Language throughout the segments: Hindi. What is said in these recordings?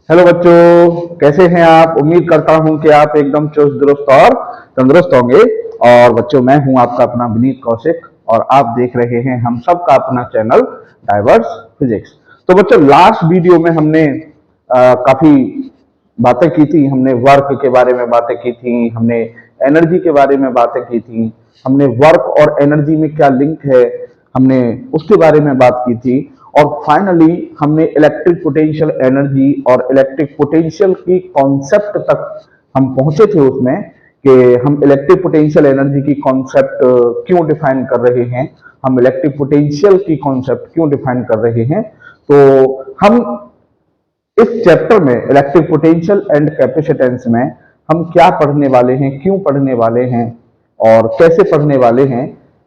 हेलो बच्चों, कैसे हैं आप। उम्मीद करता हूं कि आप एकदम चुस्त दुरुस्त और तंदुरुस्त होंगे। और बच्चों, मैं हूं आपका अपना विनीत कौशिक और आप देख रहे हैं हम सबका अपना चैनल डाइवर्स फिजिक्स। तो बच्चों, लास्ट वीडियो में हमने काफी बातें की थी। हमने वर्क के बारे में बातें की थी, हमने एनर्जी के बारे में बातें की थी, हमने वर्क और एनर्जी में क्या लिंक है हमने उसके बारे में बात की थी। और फाइनली हमने इलेक्ट्रिक पोटेंशियल एनर्जी और इलेक्ट्रिक पोटेंशियल की कॉन्सेप्ट तक हम पहुंचे थे उसमें, कि हम इलेक्ट्रिक पोटेंशियल एनर्जी की कॉन्सेप्ट क्यों डिफाइन कर रहे हैं, हम इलेक्ट्रिक पोटेंशियल की कॉन्सेप्ट क्यों डिफाइन कर रहे हैं। तो हम इस चैप्टर में इलेक्ट्रिक पोटेंशियल एंड कैपेसिटेंस में हम क्या पढ़ने वाले हैं, क्यों पढ़ने वाले हैं और कैसे पढ़ने वाले हैं,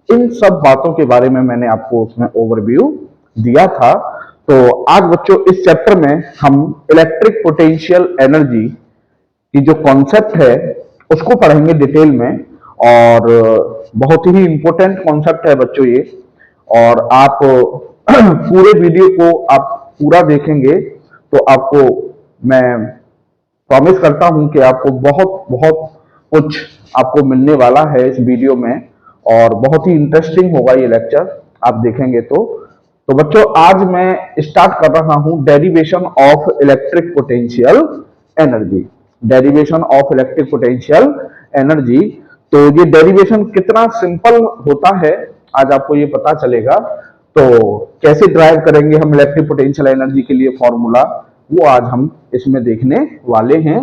इन सब बातों के बारे में मैंने आपको उसमें ओवरव्यू दिया था। तो आज बच्चों इस चैप्टर में हम इलेक्ट्रिक पोटेंशियल एनर्जी की जो कॉन्सेप्ट है उसको पढ़ेंगे डिटेल में। और बहुत ही इंपॉर्टेंट कॉन्सेप्ट है बच्चों ये। और आप पूरे वीडियो को आप पूरा देखेंगे तो आपको मैं प्रॉमिस करता हूं कि आपको बहुत बहुत कुछ आपको मिलने वाला है इस वीडियो में। और बहुत ही इंटरेस्टिंग होगा ये लेक्चर, आप देखेंगे तो बच्चों, आज मैं स्टार्ट कर रहा हूं derivation of electric potential energy. Derivation of electric potential energy. तो ये डेरिवेशन कितना सिंपल होता है आज आपको ये पता चलेगा। तो कैसे ड्राइव करेंगे हम इलेक्ट्रिक पोटेंशियल एनर्जी के लिए फॉर्मूला, वो आज हम इसमें देखने वाले हैं।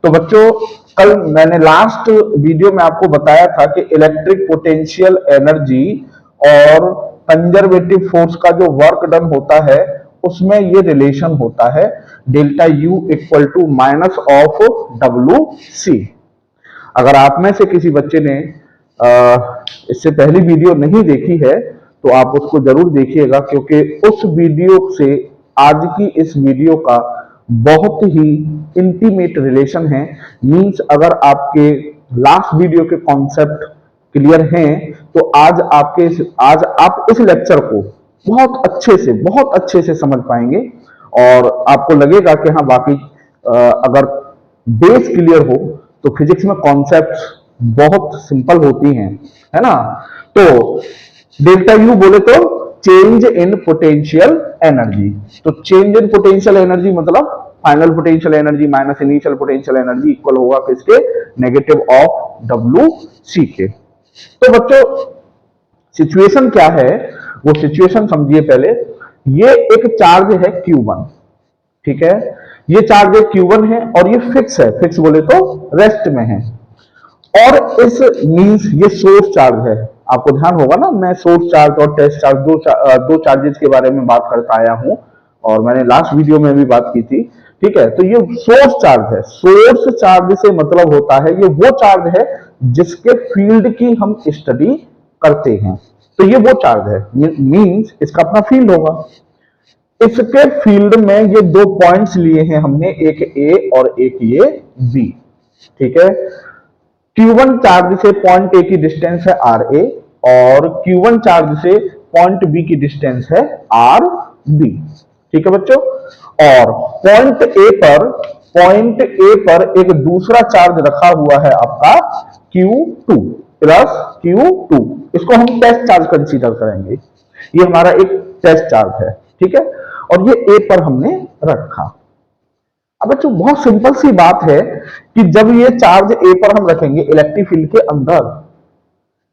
तो बच्चों, कल मैंने लास्ट वीडियो में आपको बताया था कि इलेक्ट्रिक पोटेंशियल एनर्जी और कंजर्वेटिव फोर्स का जो वर्क डन होता है उसमें ये रिलेशन होता है, delta U equal to minus of W C. अगर आप में से किसी बच्चे ने इससे पहली वीडियो नहीं देखी है तो आप उसको जरूर देखिएगा, क्योंकि उस वीडियो से आज की इस वीडियो का बहुत ही इंटीमेट रिलेशन है। मींस अगर आपके लास्ट वीडियो के कॉन्सेप्ट क्लियर हैं तो आज आप इस लेक्चर को बहुत अच्छे से समझ पाएंगे। और आपको लगेगा कि हाँ वाकई अगर बेस क्लियर हो तो फिजिक्स में कॉन्सेप्ट्स बहुत सिंपल होती हैं, है ना। तो डेल्टा यू बोले तो चेंज इन पोटेंशियल एनर्जी। तो चेंज इन पोटेंशियल एनर्जी मतलब final potential energy minus initial potential energy equal होगा किसके, नेगेटिव ऑफ डब्ल्यू सी के। तो बच्चों, सिचुएशन क्या है वो सिचुएशन समझिए पहले। ये एक चार्ज है Q1, ठीक है। ये चार्ज Q1 है और ये फिक्स है, फिक्स बोले तो रेस्ट में है। और इस मींस ये सोर्स चार्ज है। आपको ध्यान होगा ना, मैं सोर्स चार्ज और टेस्ट चार्ज दो चार्जेस के बारे में बात करता आया हूं और मैंने लास्ट वीडियो में भी बात की थी, ठीक है। तो ये सोर्स चार्ज है। सोर्स चार्ज से मतलब होता है ये वो चार्ज है जिसके फील्ड की हम स्टडी करते हैं। तो ये वो चार्ज है, मींस इसका अपना फील्ड होगा। इसके फील्ड में ये दो पॉइंट्स लिए हैं हमने, एक ए और एक ये बी, ठीक है। Q1 चार्ज से पॉइंट ए की डिस्टेंस है आर ए और Q1 चार्ज से पॉइंट बी की डिस्टेंस है आर बी, ठीक है बच्चों। और पॉइंट ए पर एक दूसरा चार्ज रखा हुआ है आपका Q2 प्लस Q2। इसको हम टेस्ट चार्ज कंसीडर करेंगे। ये हमारा एक टेस्ट चार्ज है, ठीक है। और ये ए पर हमने रखा। अब बच्चों, बहुत सिंपल सी बात है कि जब ये चार्ज ए पर हम रखेंगे इलेक्ट्रिक फील्ड के अंदर,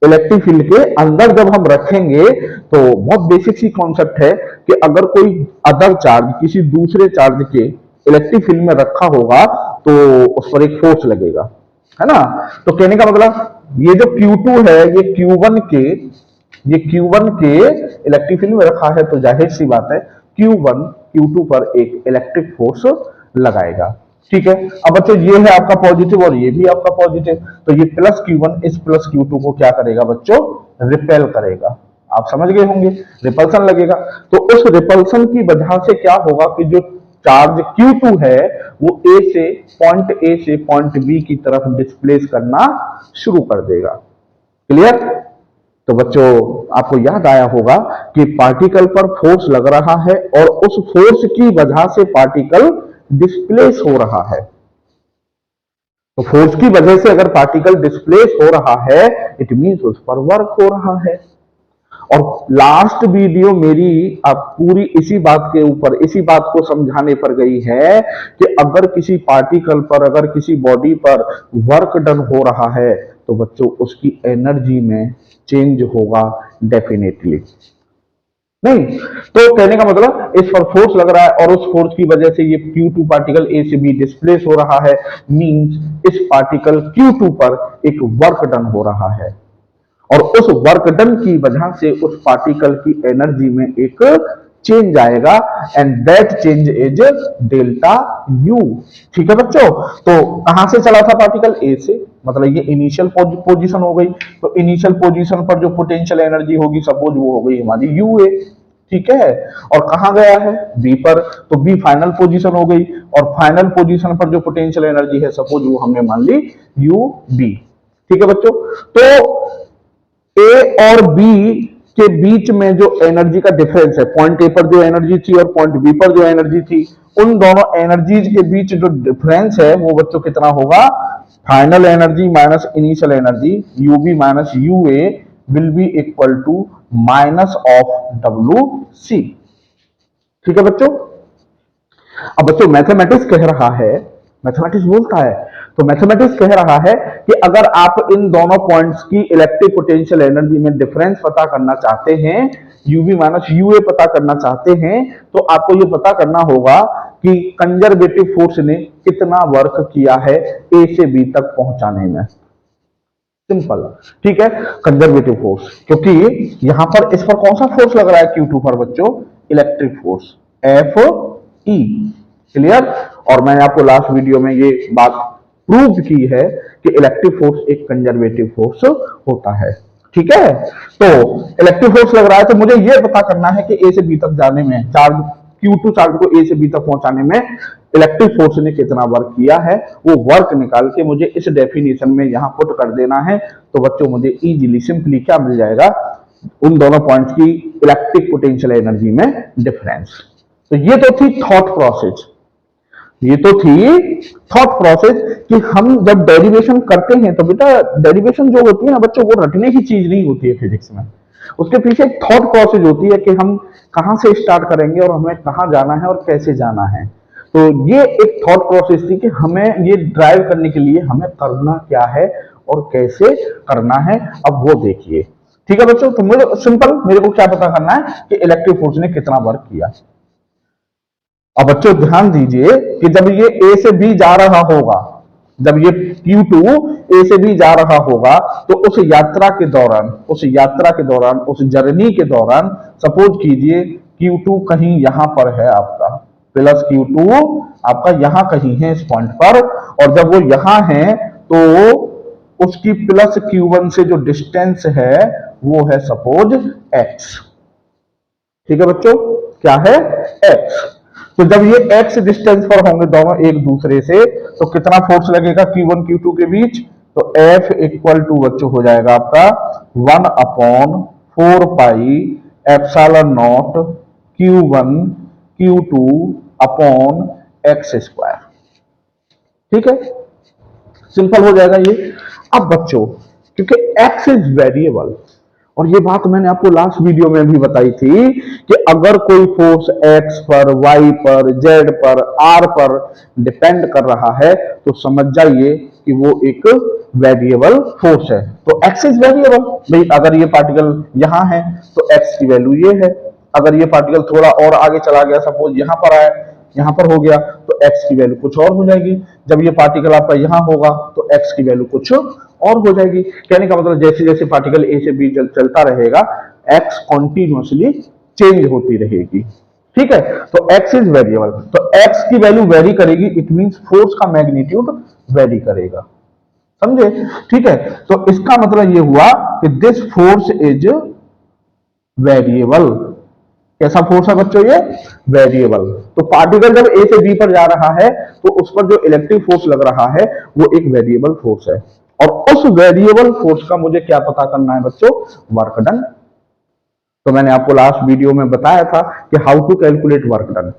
इलेक्ट्रिक फील्ड के अंदर जब हम रखेंगे तो बहुत बेसिक सी कॉन्सेप्ट है कि अगर कोई अदर चार्ज किसी दूसरे चार्ज के इलेक्ट्रिक फील्ड में रखा होगा तो उस पर एक फोर्स लगेगा, है ना। तो कहने का मतलब ये जो Q2 है ये Q1 के इलेक्ट्रिक फील्ड में रखा है, तो जाहिर सी बात है Q1 Q2 पर एक इलेक्ट्रिक फोर्स लगाएगा, ठीक है। अब बच्चों, ये है आपका पॉजिटिव और ये भी आपका पॉजिटिव, तो ये प्लस Q1 इस प्लस Q2 को क्या करेगा बच्चों, रिपेल करेगा। आप समझ गए होंगे, रिपल्सन लगेगा। तो उस रिपल्सन की वजह से क्या होगा कि जो चार्ज Q2 है वो ए से पॉइंट बी की तरफ डिस्प्लेस करना शुरू कर देगा। क्लियर। तो बच्चों, आपको याद आया होगा कि पार्टिकल पर फोर्स लग रहा है और उस फोर्स की वजह से पार्टिकल डिस्प्लेस हो रहा है। तो फोर्स की वजह से अगर पार्टिकल डिस्प्लेस हो रहा है, इट मींस उस पर वर्क हो रहा है। और लास्ट वीडियो मेरी अब पूरी इसी बात के ऊपर, इसी बात को समझाने पर गई है कि अगर किसी पार्टिकल पर, अगर किसी बॉडी पर वर्क डन हो रहा है तो बच्चों उसकी एनर्जी में चेंज होगा डेफिनेटली। नहीं तो कहने का मतलब इस पर फोर्स लग रहा है और उस फोर्स की वजह से ये Q2 पार्टिकल ए से बी डिस्प्लेस हो रहा है, मींस इस पार्टिकल Q2 पर एक वर्क डन हो रहा है और उस वर्क डन की वजह से उस पार्टिकल की एनर्जी में एक चेंज आएगा and that change is delta U. ठीक है बच्चों, तो कहां से चला था पार्टिकल ए से, मतलब ये इनिशियल पोजीशन हो गई। तो इनिशियल पोजीशन पर जो पोटेंशियल एनर्जी होगी सपोज वो हो गई हमारी यू ए। ठीक है, और कहां गया है बी पर, तो बी फाइनल पोजीशन हो गई और फाइनल पोजीशन पर जो पोटेंशियल एनर्जी है सपोज वो हमने मान ली यू बी। ठीक है बच्चों, तो ए और बी के बीच में जो एनर्जी का डिफरेंस है, पॉइंट ए पर जो एनर्जी थी और पॉइंट बी पर जो एनर्जी थी, उन दोनों एनर्जीज के बीच जो डिफरेंस है वो बच्चों कितना होगा, final energy minus initial energy U B minus U A will be equal to minus of W C. ठीक है बच्चों, अब बच्चों मैथमेटिक्स कह रहा है, मैथमेटिक्स बोलता है, तो मैथमेटिक्स कह रहा है कि अगर आप इन दोनों पॉइंट्स की इलेक्ट्रिक पोटेंशियल एनर्जी में डिफरेंस पता करना चाहते हैं, यूवी माइनस यूए पता करना चाहते हैं, तो आपको ये पता करना होगा कि कंजर्वेटिव फोर्स ने कितना वर्क किया है ए से बी तक पहुंचाने में। सिंपल, ठीक है, कंजर्वेटिव फोर्स, क्योंकि यहां पर इस पर कौन सा फोर्स लग रहा है Q2 पर बच्चों, electric force F E. Clear, और मैंने आपको लास्ट वीडियो में ये बात प्रूव की है कि इलेक्ट्रिक फोर्स एक कंजर्वेटिव फोर्स होता है। ठीक है, तो इलेक्ट्रिक फोर्स लग रहा है, तो मुझे ये पता करना है कि ए से बी तक जाने में, चार्ज Q2 चार्ज को ए से बी तक पहुंचाने में इलेक्ट्रिक फोर्स ने कितना वर्क किया है, वो वर्क निकाल के मुझे इस डेफिनेशन में यहां पुट कर देना है। तो बच्चों मुझे इजीली सिंपली क्या मिल जाएगा, उन दोनों पॉइंट्स की इलेक्ट्रिक पोटेंशियल एनर्जी में डिफरेंस। तो ये तो थी थॉट प्रोसेस, ये तो थी थॉट प्रोसेस कि हम जब डेरिवेशन करते हैं तो बेटा डेरिवेशन जो होती है ना बच्चों, वो रटने की चीज नहीं होती है फिजिक्स में। उसके पीछे एक थॉट प्रोसेस होती है कि हम कहां से स्टार्ट करेंगे और हमें कहां जाना है और कैसे जाना है। तो ये एक थॉट प्रोसेस थी कि हमें ये ड्राइव करने के लिए हमें करना क्या है और कैसे करना है, अब वो देखिए। ठीक है बच्चों, तो मुझे सिंपल, मेरे को क्या पता करना है कि इलेक्ट्रिक फोर्स ने कितना वर्क किया। अब बच्चों ध्यान दीजिए कि जब ये ए से बी जा रहा होगा, जब ये Q2 ए से बी जा रहा होगा, तो उस यात्रा के दौरान, उस यात्रा के दौरान, उस जर्नी के दौरान सपोज कीजिए Q2 कहीं यहां पर है आपका, प्लस Q2 आपका यहां कहीं है इस पॉइंट पर, और जब वो यहां है तो उसकी प्लस Q1 से जो डिस्टेंस है वो है सपोज x। ठीक है बच्चों, क्या है x। तो जब ये x डिस्टेंस पर होंगे दोनों एक दूसरे से, तो कितना फोर्स लगेगा Q1 Q2 के बीच, तो F इक्वल टू बच्चों हो जाएगा आपका 1/4 pi epsilon naught Q1 Q2 upon x square. ठीक है, सिंपल हो जाएगा ये। अब बच्चों क्योंकि x इज वेरिएबल, और ये बात मैंने आपको लास्ट वीडियो में भी बताई थी कि अगर कोई फोर्स x पर, y पर, z पर, r पर डिपेंड कर रहा है तो समझ जाइए कि वो एक वेरिएबल फोर्स है। तो x इज वेरिएबल, भाई अगर ये पार्टिकल यहां है तो x की वैल्यू ये है, अगर ये पार्टिकल थोड़ा और आगे चला गया, सपोज यहां पर आया, यहां पर हो गया, तो x की वैल्यू कुछ और हो जाएगी। जब ये पार्टिकल आपका यहां होगा तो x की वैल्यू कुछ और हो जाएगी। कहने का मतलब जैसे जैसे पार्टिकल ए से बी चलता रहेगा, x कॉन्टिन्यूसली चेंज होती रहेगी। ठीक है, तो x इज वेरिएबल, तो x की वैल्यू वेरी करेगी, इट मींस फोर्स का मैग्नीट्यूड वेरी करेगा। समझे? ठीक है, तो इसका मतलब ये हुआ कि दिस फोर्स इज वेरिएबल। कैसा फोर्स है बच्चों ये, वेरिएबल। तो पार्टिकल जब ए से बी पर जा रहा है तो उस पर जो इलेक्ट्रिक फोर्स लग रहा है वो एक वेरिएबल फोर्स है, और उस वेरिएबल फोर्स का मुझे क्या पता करना है बच्चों, वर्क डन। तो मैंने आपको लास्ट वीडियो में बताया था कि how to calculate work done.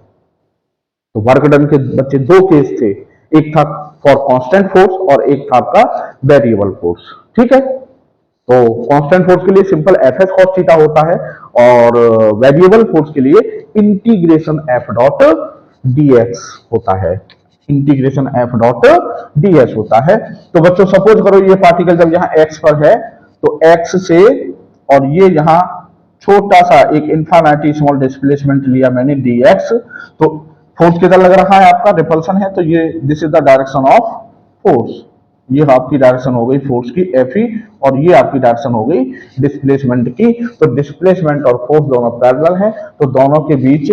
तो वर्क डन के बच्चे दो केस थे, एक था फॉर कांस्टेंट फोर्स और एक था आपका वेरिएबल फोर्स। ठीक है, तो कांस्टेंट फोर्स के लिए simple F S cos theta होता है और वेरिएबल फोर्स के लिए इंटीग्रेशन एफ डॉट डीएक्स होता है, इंटीग्रेशन एफ डॉट डीएस होता है। तो बच्चों सपोज करो ये पार्टिकल जब यहाँ एक्स पर है तो एक्स से, और ये यहाँ छोटा सा एक इन्फाइनाइटली स्मॉल डिस्प्लेसमेंट लिया मैंने dx, तो फोर्स किधर लग रहा है आपका, रिपल्सन है, तो ये this is the direction of force, ये आपकी डायरेक्शन हो गई फोर्स की एफ ई, और ये आपकी डायरेक्शन हो गई डिस्प्लेसमेंट की। तो डिस्प्लेसमेंट और फोर्स दोनों पैरेलल हैं, तो दोनों के बीच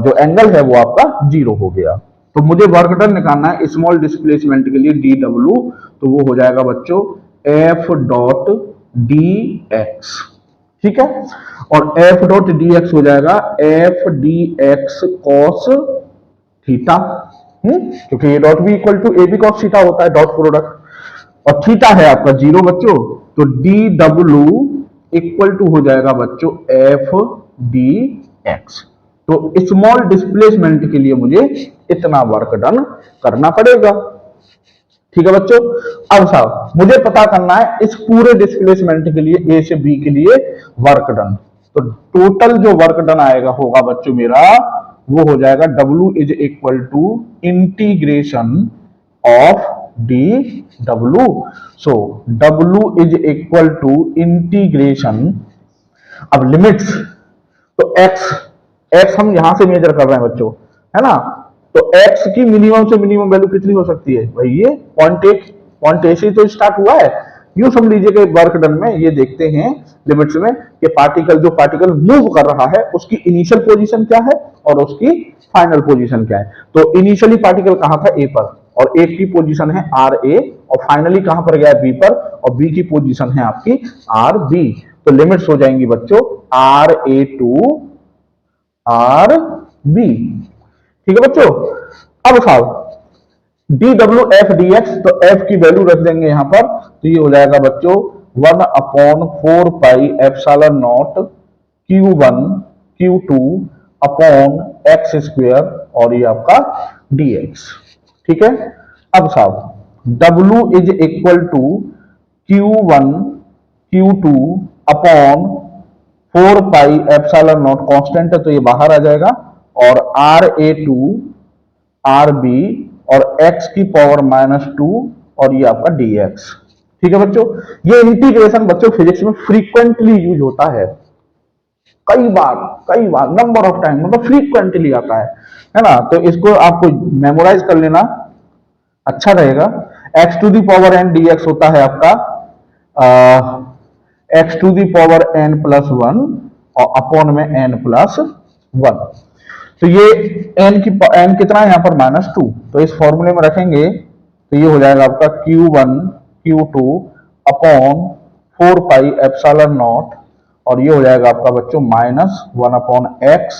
जो एंगल है वो आपका जीरो हो गया। तो मुझे वर्क डन निकालना है स्मॉल डिस्प्लेसमेंट के लिए डी डब्ल्यू, तो वो हो जाएगा बच्चों एफ डॉट डी एक्स। ठीक है, और एफ डॉट डी एक्स हो जाएगा F D X cos theta, क्योंकि ये dot B equal to A B cos theta होता है, डॉट प्रोडक्ट, और थीटा है आपका जीरो बच्चों, तो डी डब्ल्यू इक्वल टू हो जाएगा बच्चों एफ डी एक्स। तो स्मॉल डिस्प्लेसमेंट के लिए मुझे इतना वर्क डन करना पड़ेगा। ठीक है बच्चों, अब साहब मुझे पता करना है इस पूरे डिस्प्लेसमेंट के लिए ए से बी के लिए वर्क डन, तो टोटल जो वर्क डन आएगा होगा बच्चों मेरा वो हो जाएगा W is equal to integration of D W. So W is equal to integration, अब लिमिट्स, तो x हम यहां से मेजर कर रहे हैं बच्चों, है ना, तो x की मिनिमम से मिनिमम वैल्यू कितनी हो सकती है भाई, ये पॉइंट ए से तो स्टार्ट हुआ है। यूं समझ लीजिए कि वर्क डन में ये देखते हैं लिमिट्स में कि जो पार्टिकल मूव कर रहा है उसकी इनिशियल पोजीशन क्या है और उसकी फाइनल पोजीशन क्या है। तो इनिशियली पार्टिकल कहां था, ए पर, और ए की पोजीशन है आर ए, और फाइनली कहां पर गया बी पर, और बी की पोजीशन है आपकी आर बी। तो लिमिट्स हो जाएंगी बच्चों R A to R B. ठीक है बच्चों, अब साहब D W F D X, तो एफ की वैल्यू रख देंगे यहां पर, तो ये हो जाएगा बच्चों 1/4 pi epsilon naught Q1 Q2 upon X square, और ये आपका dx। ठीक है, अब साहब W is equal to Q1 Q2 upon 4 pi epsilon naught, constant है तो ये बाहर आ जाएगा, और RA2 RB और x की पावर -2, और ये आपका dx। ठीक है बच्चों, ये इंटीग्रेशन बच्चों फिजिक्स में फ्रीक्वेंटली यूज होता है, कई बार नंबर ऑफ टाइम, मतलब फ्रीक्वेंटली आता है ना, तो इसको आपको मेमोराइज कर लेना अच्छा रहेगा। x to the power n dx होता है आपका x to the power n plus 1 और अपॉन में n प्लस 1। तो ये n कितना है यहाँ पर -2, तो इस फॉर्मूले में रखेंगे तो ये हो जाएगा आपका Q1 Q2 upon 4 pi epsilon naught, और ये हो जाएगा आपका बच्चों -1 अपॉन x,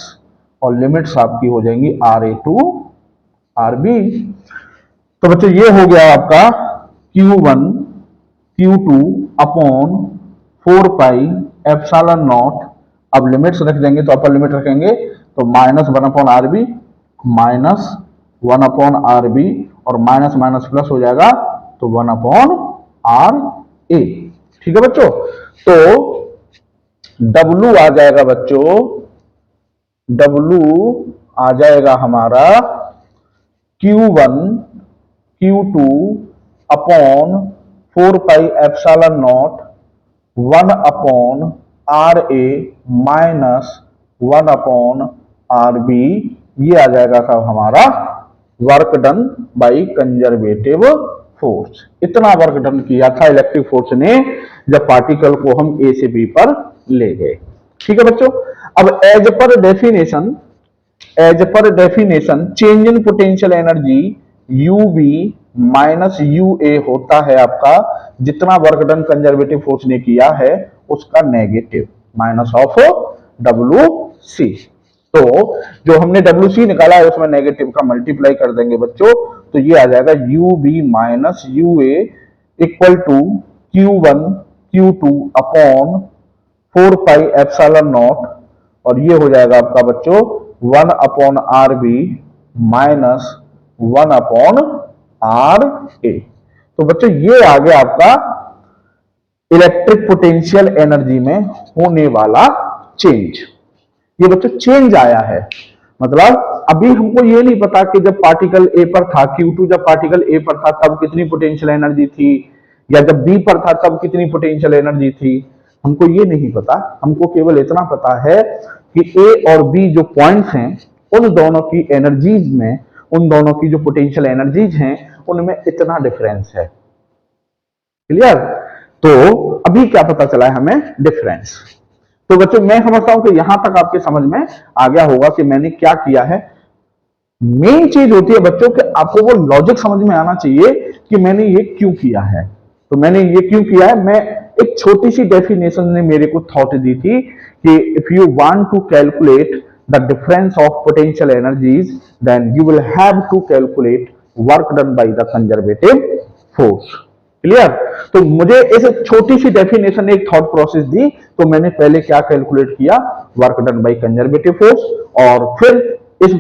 और लिमिट्स आपकी हो जाएंगी RA2 RB। तो बच्चों ये हो गया आपका Q1 Q2 upon 4 pi epsilon not. अब लिमिट्स रख देंगे तो अपर लिमिट रखेंगे तो -1 अपॉन RB, -1 अपॉन RB, और माइनस माइनस प्लस हो जाएगा तो 1 अपॉन RA। ठीक है बच्चों, तो W आ जाएगा बच्चों, W आ जाएगा हमारा Q1 Q2 upon 4 pi epsilon not 1 upon RA minus 1 upon RB। ये आ जाएगा साहब हमारा work done by conservative force. इतना वर्क डन किया था इलेक्ट्रिक फोर्स ने जब पार्टिकल को हम ए से बी पर ले गए। ठीक है बच्चों, अब as per definition change in potential energy UV minus UA होता है आपका जितना वर्क डन कंजर्वेटिव फोर्स ने किया है उसका नेगेटिव माइनस ऑफ WC। तो जो हमने WC निकाला है उसमें नेगेटिव का मल्टीप्लाई कर देंगे बच्चों, तो ये आ जाएगा UV minus UA equal to Q1 Q2 upon 4 pi epsilon naught, और ये हो जाएगा आपका बच्चों 1 अपॉन RB माइनस 1/RA। तो बच्चों ये आ गया आपका इलेक्ट्रिक पोटेंशियल एनर्जी में होने वाला चेंज। ये बच्चों चेंज आया है, मतलब अभी हमको ये नहीं पता कि जब पार्टिकल ए पर था Q2, जब पार्टिकल ए पर था तब कितनी पोटेंशियल एनर्जी थी, या जब बी पर था तब कितनी पोटेंशियल एनर्जी थी, हमको ये नहीं पता। हमको केवल इतना पता है कि ए और बी जो पॉइंट्स हैं उन दोनों की एनर्जीज में, उन दोनों की जो पोटेंशियल एनर्जीज हैं उनमें इतना डिफरेंस है। क्लियर? तो अभी क्या पता चला है हमें? डिफरेंस। तो बच्चों मैं समझता हूं कि यहां तक आपके समझ में आ गया होगा कि मैंने क्या किया है। मेन चीज होती है बच्चों कि आपको वो लॉजिक समझ में आना चाहिए कि मैंने ये क्यों किया है। तो मैंने ये क्यों किया है, मैं एक छोटी सी डेफिनेशन ने मेरे को थॉट दी थी कि if you want to calculate the difference of potential energies then you will have to calculate work done by the conservative force. Clear? तो मुझे इस छोटी सी डेफिनेशन ने एक थॉट प्रोसेस दी, तो मैंने पहले क्या कैलकुलेट किया, work done by conservative force, और फिर इस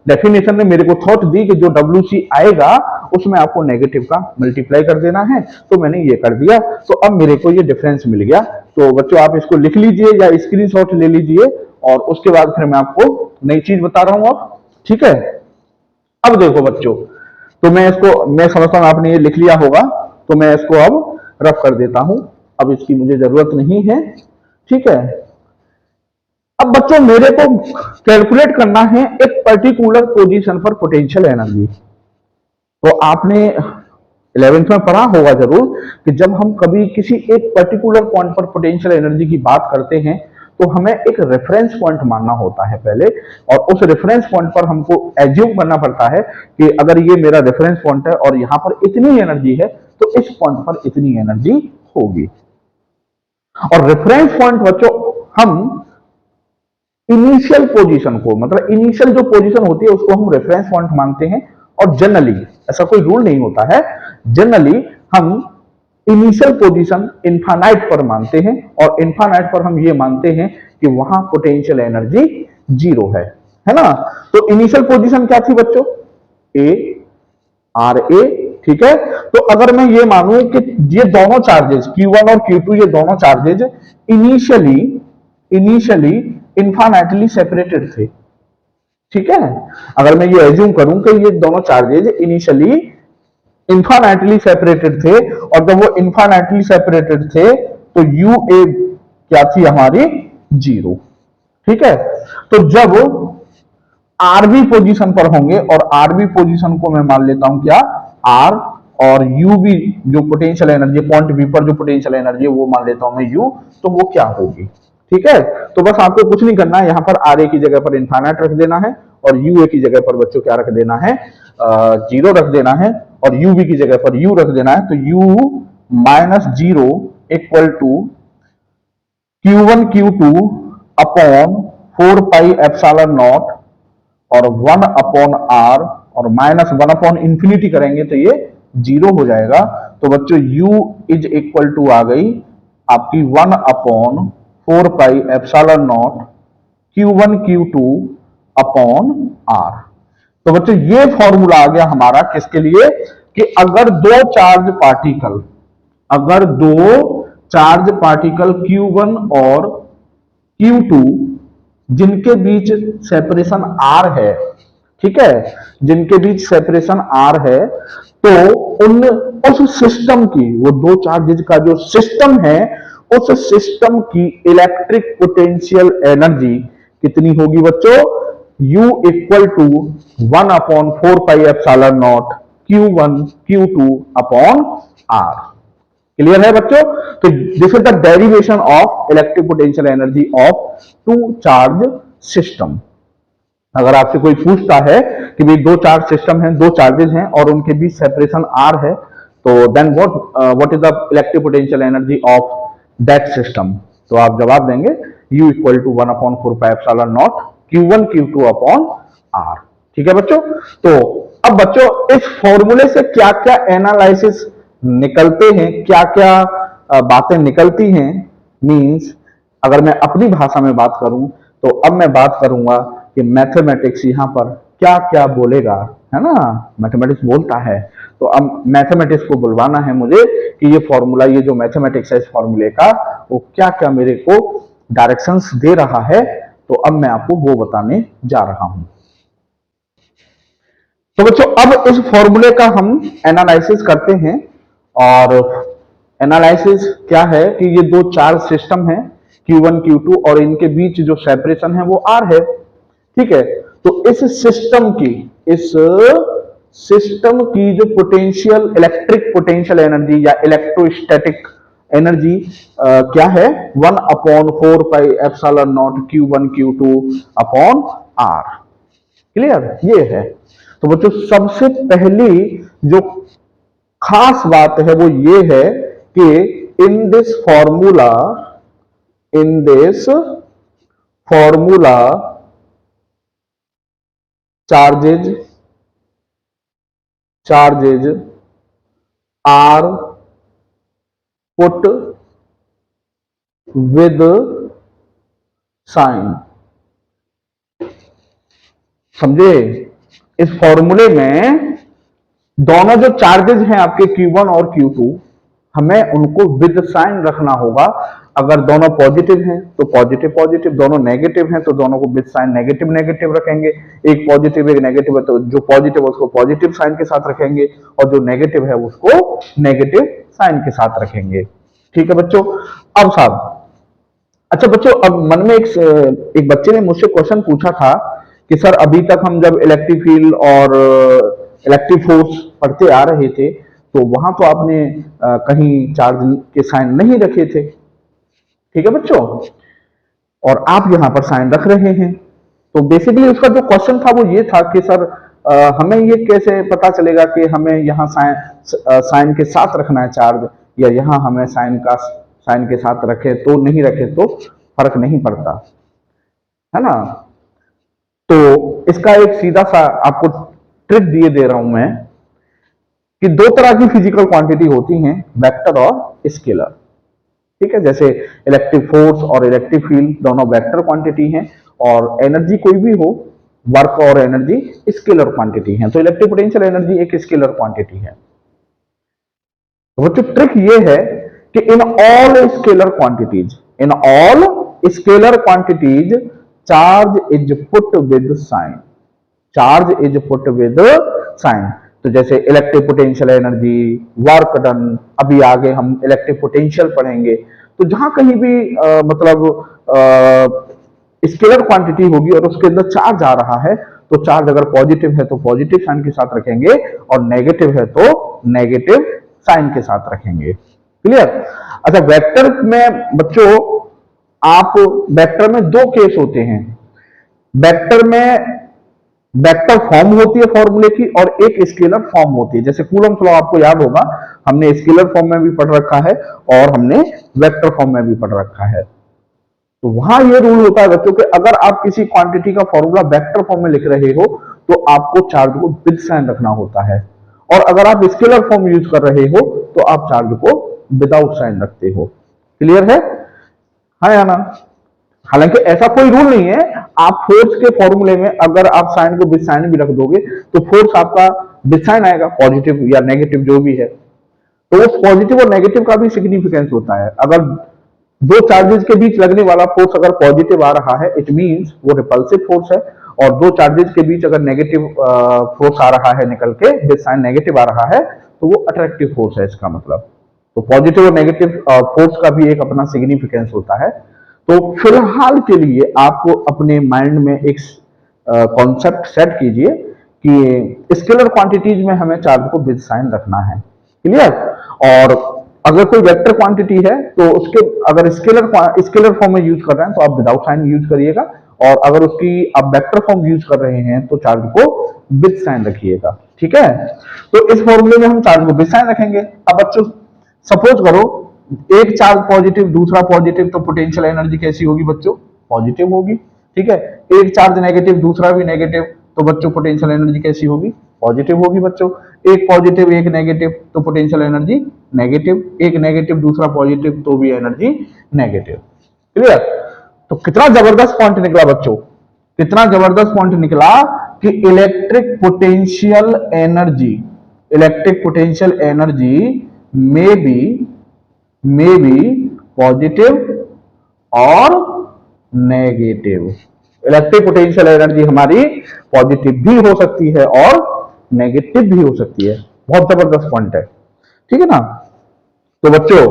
डेफिनेशन ने मेरे को थॉट दी कि जो WC आएगा उसमें आपको नेगेटिव का मल्टीप्लाई कर देना है, तो मैंने ये कर दिया। तो अब मेरे को ये डिफरेंस मिल गया। तो बच्चों आप इसको लिख लीजिए या स्क्रीनशॉट ले लीजिए, और उसके बाद फिर मैं आपको नई चीज बता रहा हूं अब। ठीक है? अब देखो बच्चों, तो मैं समझता हूं आपने ये लिख लिया होगा, तो मैं इसको अब रफ कर देता हूं। अब इसकी मुझे जरूरत नहीं है। ठीक है? अब बच्चों मेरे को कैलकुलेट करना है एक पर्टिकुलर पोजीशन पर पोटेंशियल एनर्जी। तो आपने 11th में पढ़ा होगा जरूर कि जब हम कभी किसी एक पर्टिकुलर पॉइंट पर पोटेंशियल एनर्जी की बात करते हैं तो हमें एक रेफरेंस पॉइंट मानना होता है पहले, और उस रेफरेंस पॉइंट पर हमको एज्यूम करना पड़ता है कि अगर ये मेरा रेफरेंस पॉइंट है और यहां पर इतनी एनर्जी है तो इस पॉइंट पर इतनी एनर्जी होगी। और रेफरेंस पॉइंट बच्चों हम इनिशियल पोजीशन को, मतलब इनिशियल जो पोजीशन होती है उसको हम रेफरेंस पॉइंट मानते हैं। और जनरली ऐसा कोई रूल नहीं होता है, जनरली हम इनिशियल पोजीशन इनफाइनाइट पर मानते हैं, और इनफाइनाइट पर हम ये मानते हैं कि वहां पोटेंशियल एनर्जी जीरो है ना। तो इनिशियल पोजीशन क्या थी बच्चों? RA। ठीक है? तो अगर मैं ये मानूं कि ये दोनों चार्जेस Q1 और Q2, ये दोनों चार्जेस इनिशियली इनफाइनाइटली सेपरेटेड थे। ठीक है? अगर मैं ये एज्यूम करूं कि ये दोनों चार्जेज इनिशियली इनफाइनाइटली सेपरेटेड थे, और जब वो इनफाइनाइटली सेपरेटेड थे तो UA क्या थी हमारी? जीरो। ठीक है? तो जब RB पोजीशन पर होंगे, और RB पोजीशन को मैं मान लेता हूं क्या? R, और UB जो पोटेंशियल एनर्जी पॉइंट बी पर जो पोटेंशियल एनर्जी है वो मान लेता हूं मैं U, तो वो क्या होगी? ठीक है? तो बस आपको कुछ नहीं करना है, यहां पर RA की जगह पर इनफाइनाइट रख देना है, और UA की जगह पर बच्चों क्या रख देना है? जीरो रख देना है, और UB की जगह पर U रख देना है। तो U minus zero equal to Q1 Q2 upon 4πε0 और 1/R, और -1/इंफिनिटी करेंगे तो ये जीरो हो जाएगा। तो बच्चों U इज इक्वल टू आ गई आपकी 1/4πε0 Q1 Q2 अपॉन R। तो बच्चों ये फॉर्मूला आ गया हमारा किसके लिए? कि अगर दो चार्ज पार्टिकल Q1 और Q2 जिनके बीच सेपरेशन R है, ठीक है, जिनके बीच सेपरेशन R है, तो उस सिस्टम की, वो दो चार्जेज का जो सिस्टम है, उस सिस्टम की इलेक्ट्रिक पोटेंशियल एनर्जी कितनी होगी बच्चों? U equal to 1/4πε0 Q1 Q2 upon R। Clear है बच्चों? तो this is the derivation of electric potential energy of two charge system. अगर आपसे कोई पूछता है कि भाई दो चार्ज सिस्टम है, दो चार्जेस हैं और उनके बीच सेपरेशन R है, तो then what is the electric potential energy of that system, तो आप जवाब देंगे U equal to 1/4πε0 Q1 Q2 upon R। ठीक है बच्चों? तो अब बच्चों इस फॉर्मूले से क्या क्या एनालिसिस निकलते हैं, क्या क्या बातें निकलती हैं, मींस अगर मैं अपनी भाषा में बात करूं तो अब मैं बात करूंगा कि मैथमेटिक्स यहां पर क्या क्या बोलेगा, है ना। मैथमेटिक्स बोलता है, तो अब मैथमेटिक्स को बुलवाना है मुझे कि ये फॉर्मूला, ये जो मैथमेटिक्स है इस फॉर्मूले का, वो क्या क्या मेरे को डायरेक्शंस दे रहा है, तो अब मैं आपको वो बताने जा रहा हूं। तो बच्चों अब इस फॉर्मूले का हम एनालिसिस करते हैं। और एनालिसिस क्या है कि ये दो चार्ज सिस्टम है Q1 Q2, और इनके बीच जो सेपरेशन है वो R है, ठीक है। तो इस सिस्टम की जो पोटेंशियल, इलेक्ट्रिक पोटेंशियल एनर्जी या इलेक्ट्रोस्टैटिक एनर्जी क्या है, 1/4πε0 Q1 Q2 upon R। Clear, ये है। तो बच्चों सबसे पहली जो खास बात है वो ये है कि in this formula charges are put with sign. समझे, इस फॉर्मूले में दोनों जो चार्जेज हैं आपके Q1 और Q2, हमें उनको विद साइन रखना होगा। अगर दोनों पॉजिटिव हैं तो पॉजिटिव पॉजिटिव, दोनों नेगेटिव हैं तो दोनों को विद साइन नेगेटिव नेगेटिव रखेंगे। एक पॉजिटिव एक नेगेटिव है तो जो पॉजिटिव है उसको पॉजिटिव साइन के साथ रखेंगे, और जो नेगेटिव है उसको नेगेटिव साइन के साथ रखेंगे। ठीक है बच्चों। अब साहब, अच्छा बच्चों, अब मन में एक बच्चे ने मुझसे क्वेश्चन पूछा था कि सर अभी तक हम जब इलेक्ट्रिक फील्ड और इलेक्ट्रिक फोर्स पढ़ते आ रहे थे तो वहां तो आपने कहीं चार्ज के साइन नहीं रखे थे, ठीक है बच्चों, और आप यहां पर साइन रख रहे हैं। तो बेसिकली उसका जो क्वेश्चन था वो ये था कि सर हमें ये कैसे पता चलेगा कि हमें यहाँ साइन के साथ रखना है चार्ज, या यहाँ हमें साइन के साथ रखे तो नहीं रखे तो फर्क नहीं पड़ता, है ना। तो इसका एक सीधा सा आपको ट्रिक दिए दे रहा हूं मैं कि दो तरह की फिजिकल क्वांटिटी होती हैं, वेक्टर और स्केलर। ठीक है, जैसे इलेक्ट्रिक फोर्स और इलेक्ट्रिक फील्ड दोनों वेक्टर क्वांटिटी हैं, और एनर्जी कोई भी हो, वर्क और एनर्जी स्केलर क्वांटिटी है। तो इलेक्ट्रिक पोटेंशियल एनर्जी एक स्केलर क्वांटिटी है। तो बच्चों ट्रिक ये है कि in all scalar quantities charge is put with sign. तो जैसे electric potential energy, work done, अभी आगे हम इलेक्ट्रिक पोटेंशियल पढ़ेंगे, तो जहां कहीं भी मतलब स्केलर क्वांटिटी होगी और उसके अंदर चार्ज आ रहा है, तो चार्ज अगर पॉजिटिव है तो पॉजिटिव साइन के साथ रखेंगे, और नेगेटिव है तो नेगेटिव साइन के साथ रखेंगे। क्लियर। अच्छा, वेक्टर में बच्चों, आप वेक्टर में दो केस होते हैं। वेक्टर में वेक्टर फॉर्म होती है फॉर्मूले की, और एक स्केलर फॉर्म होती है। जैसे कूलम्स लॉ आपको याद होगा, हमने स्केलर फॉर्म में भी पढ़ रखा है और हमने वेक्टर फॉर्म में भी पढ़ रखा है। तो वहां ये रूल होता है बच्चों कि अगर आप किसी क्वांटिटी का फॉर्मूला वेक्टर फॉर्म में लिख रहे हो तो आपको चार्ज को विद साइन रखना होता है, और अगर आप स्केलर फॉर्म यूज कर रहे हो तो आप चार्ज को विदाउट साइन रखते हो। क्लियर है, हाँ या ना। हालांकि ऐसा कोई रूल नहीं है, आप फोर्स के फॉर्मूले में अगर आप साइन को विद साइन भी रख दोगे तो फोर्स आपका विद साइन आएगा, पॉजिटिव या नेगेटिव जो भी है। तो उस पॉजिटिव और नेगेटिव का भी सिग्निफिकेंस होता है। अगर दो चार्जेस के बीच लगने वाला फोर्स अगर पॉजिटिव आ रहा है, इट मींस वो रिपल्सिव फोर्स है, और दो चार्जेस के बीच अगर नेगेटिव फोर्स आ रहा है निकल के, विद साइन नेगेटिव आ रहा है, तो वो अट्रैक्टिव फोर्स है इसका मतलब। तो पॉजिटिव और नेगेटिव फोर्स का भी एक अपना सिग्निफिकेंस होता है। तो फिलहाल के लिए आप अपने माइंड में एक कॉन्सेप्ट सेट कीजिए कि स्केलर क्वांटिटीज में हमें चार्ज को विद साइन रखना है। क्लियर। और अगर कोई वेक्टर क्वांटिटी है तो उसके अगर स्केलर फॉर्म में यूज कर रहे हैं तो आप विदाउट साइन यूज करिएगा, और अगर उसकी आप वेक्टर फॉर्म यूज कर रहे हैं तो चार्ज को विद साइन रखिएगा। ठीक है, तो इस फॉर्मूले में हम चार्ज को विद साइन रखेंगे। अब बच्चों सपोज करो एक चार्ज पॉजिटिव दूसरा पॉजिटिव, तो पोटेंशियल एनर्जी कैसी होगी बच्चों, पॉजिटिव होगी। ठीक है, एक चार्ज नेगेटिव दूसरा भी नेगेटिव, तो बच्चों पोटेंशियल एनर्जी कैसी होगी, पॉजिटिव होगी बच्चों। एक पॉजिटिव एक नेगेटिव तो पोटेंशियल एनर्जी नेगेटिव, एक नेगेटिव दूसरा पॉजिटिव तो भी एनर्जी नेगेटिव। क्लियर। तो कितना जबरदस्त पॉइंट निकला बच्चों कितना जबरदस्त पॉइंट निकला कि इलेक्ट्रिक पोटेंशियल एनर्जी में बी पॉजिटिव और नेगेटिव। इलेक्ट्रिक पोटेंशियल एनर्जी हमारी पॉजिटिव भी हो सकती है और नेगेटिव भी हो सकती है। बहुत जबरदस्त पॉइंट है, ठीक है ना। तो बच्चों,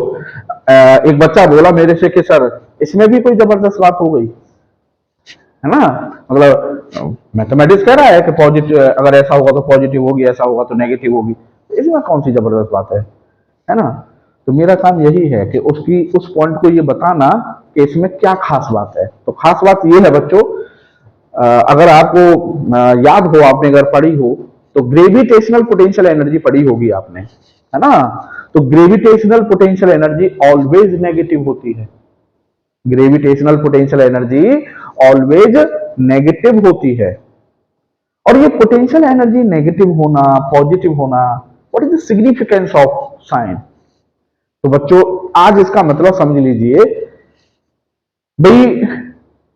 एक बच्चा बोला मेरे से कि सर इसमें भी कोई जबरदस्त बात हो गई, है ना। मतलब मैथमेटिक्स कह रहा है कि पॉजिटिव, अगर ऐसा होगा तो पॉजिटिव होगी, ऐसा होगा तो नेगेटिव होगी, इसमें कौन सी जबरदस्त बात है ना। तो मेरा काम यही है कि उसकी उस पॉइंट को ये बताना कि इसमें क्या खास बात है। तो खास बात ये है बच्चों, अगर आपको याद हो, आपने अगर पढ़ी हो तो ग्रेविटेशनल पोटेंशियल एनर्जी पढ़ी होगी आपने, है ना। तो gravitational potential energy always negative होती है। Gravitational potential energy always negative होती है। और ये पोटेंशियल एनर्जी नेगेटिव होना, पॉजिटिव होना, what is the significance of sign. तो बच्चों आज इसका मतलब समझ लीजिए भाई।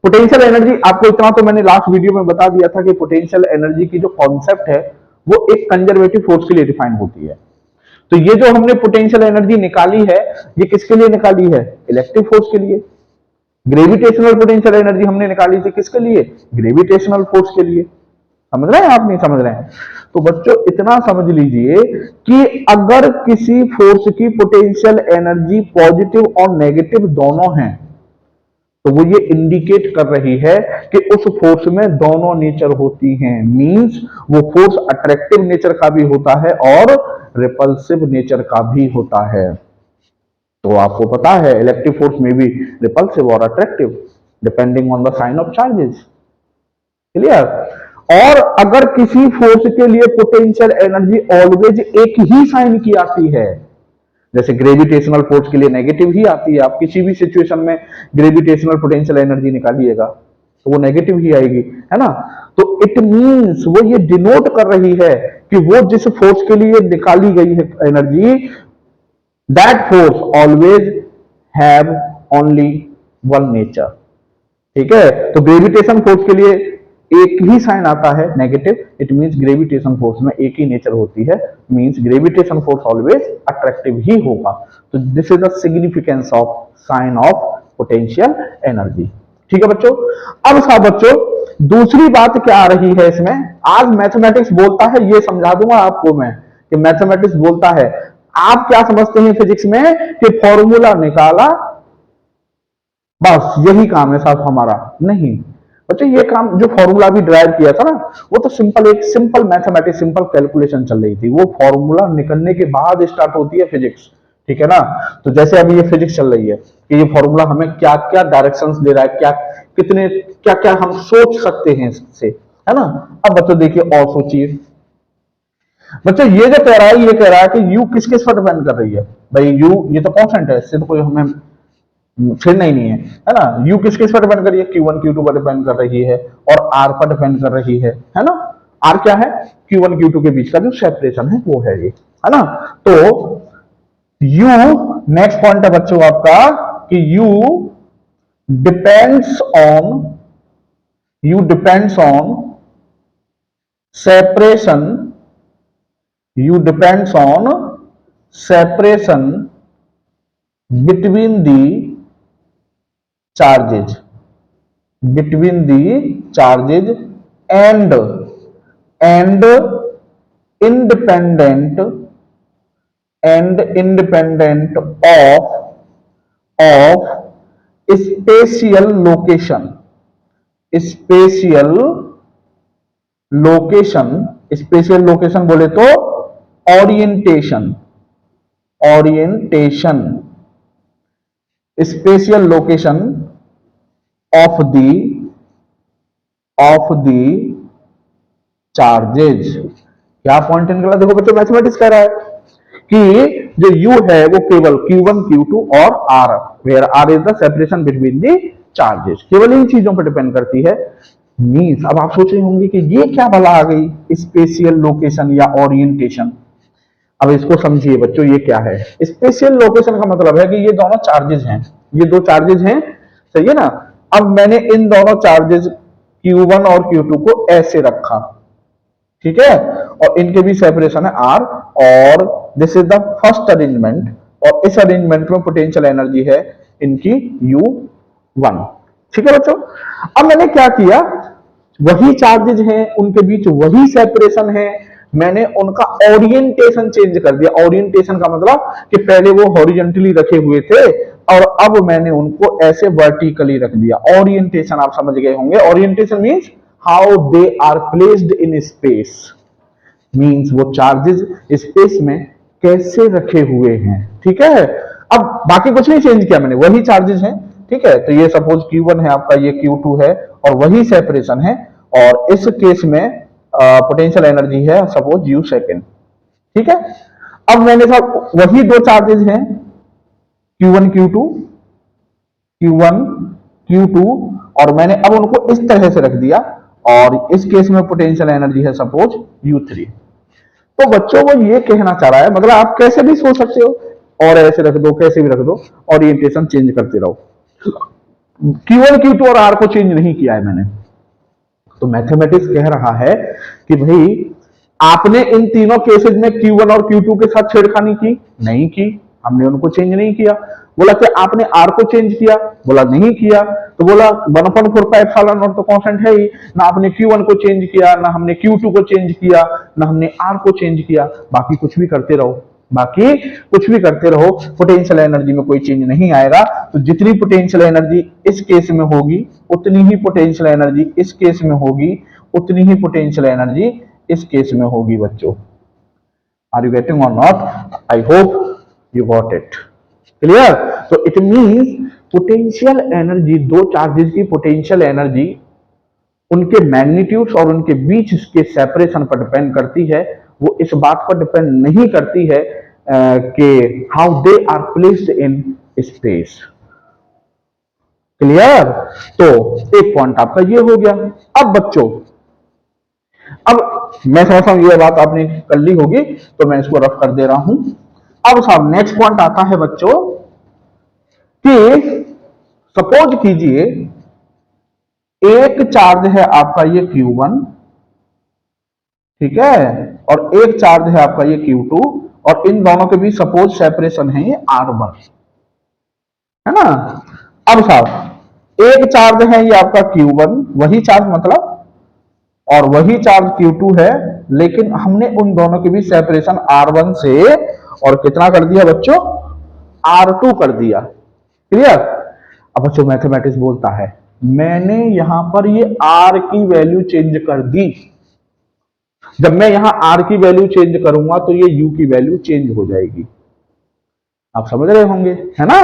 पोटेंशियल एनर्जी, आपको इतना तो मैंने लास्ट वीडियो में बता दिया था कि पोटेंशियल एनर्जी की जो कॉन्सेप्ट है वो एक कंजर्वेटिव फोर्स के लिए डिफाइन होती है। तो ये जो हमने पोटेंशियल एनर्जी निकाली है, ये किसके लिए निकाली है? इलेक्ट्रिक फोर्स के लिए। ग्रेविटेशनल पोटेंशियल एनर्जी हमने निकाली थी किसके लिए? ग्रेविटेशनल फोर्स के लिए। समझ रहे हैं आप, नहीं समझ रहे हैं? तो बच्चों इतना समझ लीजिए कि अगर किसी फोर्स की पोटेंशियल एनर्जी पॉजिटिव और नेगेटिव दोनों हैं, तो वो ये इंडिकेट कर रही है कि उस फोर्स में दोनों नेचर होती हैं। मींस वो फोर्स अट्रैक्टिव नेचर का भी होता है और रिपल्सिव नेचर का भी होता है। तो आपको पता है इलेक्ट्रिक फोर्स में भी रिपल्सिव और attractive depending on the sign of charges. Clear? और अगर किसी फोर्स के लिए पोटेंशियल एनर्जी ऑलवेज एक ही साइन की आती है, जैसे ग्रेविटेशनल फोर्स के लिए नेगेटिव ही आती है, आप किसी भी सिचुएशन में ग्रेविटेशनल पोटेंशियल एनर्जी निकालिएगा तो वो नेगेटिव ही आएगी, है ना। तो इट मींस वो ये डिनोट कर रही है कि वो जिस फोर्स के लिए निकाली गई है energy, that force always have only one nature. ठीक है, तो ग्रेविटेशन फोर्स के लिए एक ही साइन आता है negative, it means gravitation force में एक ही नेचर होती है, means gravitation force always attractive ही होगा। तो this is the significance of sign of potential energy. ठीक है बच्चों। अब सा बच्चों दूसरी बात क्या आ रही है इसमें, आज मैथमेटिक्स बोलता है, ये समझा दूंगा आपको मैं कि मैथमेटिक्स बोलता है। आप क्या समझते हैं फिजिक्स में कि फॉर्मूला निकाला बस यही काम है साहब हमारा? नहीं बच्चे, ये काम जो फॉर्मूला भी ड्राइव किया था ना, वो तो एक सिंपल मैथमेटिक्स, सिंपल कैलकुलेशन चल रही थी। वो फॉर्मूला निकलने के बाद स्टार्ट होती है फिजिक्स। ठीक है ना। तो जैसे अभी ये फिजिक्स चल रही है कि ये फॉर्मूला हमें क्या क्या डायरेक्शंस दे रहा है, क्या क्या हम सोच सकते हैं इससे, है ना। अब बच्चों देखिए और सोचिए बच्चों, ये जो कह रहा है, ये कह रहा है कि यू किस किस पर डिपेंड कर रही है। भाई यू ये तो कॉन्स्टेंट है, इससे तो कोई हमें छेड़ना ही नहीं है ना। यू किस किस पर डिपेंड कर रही है? Q1 Q2 पर डिपेंड कर रही है और R पर डिपेंड कर रही है ना। R क्या है? Q1 Q2 के बीच का जो सेपरेशन है वो है ये, है ना। तो U नेक्स्ट पॉइंट है बच्चों आपका कि U depends on separation, U depends on separation between the charges and independent of spatial location बोले तो orientation spatial location of the charges. क्या पॉइंट निकला? देखो बच्चों मैथमेटिक्स कह रहा है कि जो U है वो केवल Q1 Q2 और R, where R is the separation between the charges, केवल इन चीजों पर डिपेंड करती है। मींस अब आप सोच रहे होंगे कि ये क्या भला आ गई स्पेशियल लोकेशन या ओरिएंटेशन। अब इसको समझिए बच्चों, ये क्या है? स्पेशियल लोकेशन का मतलब है कि ये दोनों चार्जेस हैं, ये दो चार्जेस हैं, सही है ना। अब मैंने इन दोनों चार्जेस Q1 और Q2 को ऐसे रखा, ठीक है, और इनके भी सेपरेशन है R, और this is the first arrangement, और इस अरेंजमेंट में पोटेंशियल एनर्जी है इनकी U1, ठीक है बच्चों। अब मैंने क्या किया, वही चार्जेज हैं उनके बीच वही सेपरेशन है, मैंने उनका ओरिएंटेशन चेंज कर दिया। ओरिएंटेशन का मतलब कि पहले वो हॉरिजॉन्टली रखे हुए थे और अब मैंने उनको ऐसे वर्टिकली रख दिया। ओरिएंटेशन आप समझ गए होंगे। Orientation means how they are placed in space, means वो चार्जेस स्पेस में कैसे रखे हुए हैं, ठीक है। अब बाकी कुछ नहीं चेंज किया मैंने, वही चार्जेस हैं, ठीक है। तो ये सपोज Q1 है आपका, ये Q2 है, और वही सेपरेशन है, और इस केस में पोटेंशियल एनर्जी है सपोज U सेकेंड, ठीक है। अब मैंने साहब वही दो चार्जेस हैं Q1 Q2, Q1 Q2, और मैंने अब उनको इस तरह से रख दिया, और इस केस में पोटेंशियल एनर्जी है सपोज U3। तो बच्चों वो ये कहना चाह रहा है, मतलब आप कैसे भी सोच सकते हो, और ऐसे रख दो, कैसे भी रख दो, ओरिएंटेशन चेंज करते रहो। Q1 Q2 और R को चेंज नहीं किया है मैंने। तो मैथमेटिक्स कह रहा है कि भाई आपने इन तीनों केसेस में Q1 और Q2 के साथ छेड़खानी की नहीं की, हमने उनको चेंज नहीं किया। बोला कि आपने R को चेंज किया, बोला नहीं किया। तो बोला 1/4 एप्सिलॉन नॉट तो कांस्टेंट है ही ना, आपने Q1 को चेंज किया ना हमने Q2 को चेंज किया ना हमने R को चेंज किया, बाकी कुछ भी करते रहो, बाकी कुछ भी करते रहो, पोटेंशियल एनर्जी में कोई चेंज नहीं आएगा। तो जितनी पोटेंशियल एनर्जी इस केस में होगी उतनी ही पोटेंशियल एनर्जी इस केस में होगी, उतनी ही पोटेंशियल एनर्जी इस केस में होगी बच्चों। आर यू गेटिंग और not? I hope you got it, clear. तो इट मींस पोटेंशियल एनर्जी, दो चार्जेस की पोटेंशियल एनर्जी उनके मैग्नीट्यूड्स और उनके बीच के सेपरेशन पर डिपेंड करती है। वो इस बात पर डिपेंड नहीं करती है कि how they are placed in space, clear. तो एक पॉइंट आपका ये हो गया। अब बच्चों, अब मैं समझता हूं ये बात आपने कर ली होगी, तो मैं इसको रफ कर दे रहा हूं। अब साहब नेक्स्ट पॉइंट आता है बच्चों कि सपोज कीजिए एक चार्ज है आपका ये Q1, ठीक है, और एक चार्ज है आपका ये Q2, और इन दोनों के बीच सपोज सेपरेशन है ये R1, है ना। अब साहब एक चार्ज है ये आपका Q1, वही चार्ज मतलब, और वही चार्ज Q2 है, लेकिन हमने उन दोनों के बीच सेपरेशन R1 से और कितना कर दिया बच्चों, R2 कर दिया, क्लियर। अब बच्चों मैथमेटिक्स बोलता है मैंने यहां पर ये R की वैल्यू चेंज कर दी। जब मैं यहां R की वैल्यू चेंज करूंगा तो ये U की वैल्यू चेंज हो जाएगी, आप समझ रहे होंगे, है ना।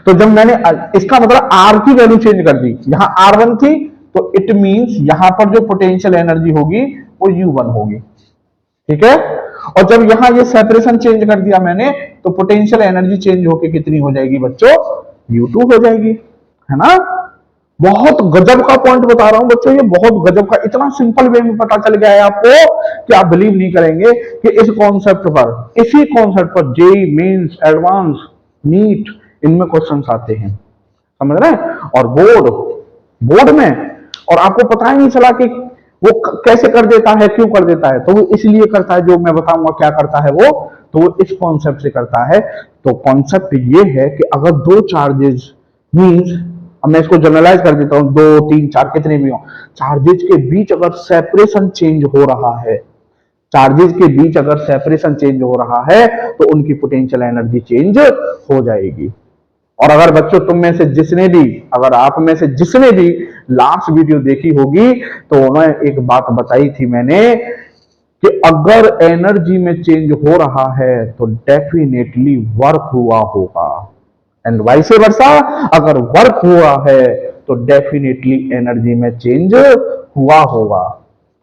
तो जब मैंने इसका मतलब R की वैल्यू चेंज कर दी, यहां R1 थी, तो इट मींस यहां पर जो पोटेंशियल एनर्जी होगी वो U1 होगी, ठीक है। और जब यहां ये सेपरेशन चेंज कर दिया मैंने, तो पोटेंशियल एनर्जी चेंज होके कितनी हो जाएगी बच्चों, U2 हो जाएगी, है ना। बहुत गजब का पॉइंट बता रहा हूं बच्चों, ये बहुत गजब का, इतना सिंपल वे में पता चल गया है आपको कि आप बिलीव नहीं करेंगे कि इस कॉन्सेप्ट पर, इसी कॉन्सेप्ट पर जेई मेंस, एडवांस, नीट, इनमें क्वेश्चंस आते हैं, समझ रहे हैं। और बोर्ड बोर्ड में, और आपको पता ही नहीं चला कि वो कैसे कर देता है, क्यों कर देता है। तो वो इसलिए करता है, जो मैं बताऊंगा क्या करता है वो, तो वो इस कॉन्सेप्ट से करता है। तो कॉन्सेप्ट ये है कि अगर दो चार्जेस मींस, अब मैं इसको जनरलाइज कर देता हूं, 2 3 4 कितने भी हो, चार्जेस के बीच अगर सेपरेशन चेंज हो रहा है, चार्जेस के बीच अगर सेपरेशन चेंज हो रहा है, तो उनकी पोटेंशियल एनर्जी चेंज हो जाएगी। और अगर बच्चों तुम में से जिसने भी, अगर आप में से जिसने भी लास्ट वीडियो देखी होगी, तो उन्होंने एक बात बताई थी मैंने कि अगर एनर्जी में चेंज हो रहा है तो डेफिनेटली वर्क हुआ होगा, एंड वाइस वर्सा, अगर वर्क हुआ है तो डेफिनेटली एनर्जी में चेंज हुआ होगा,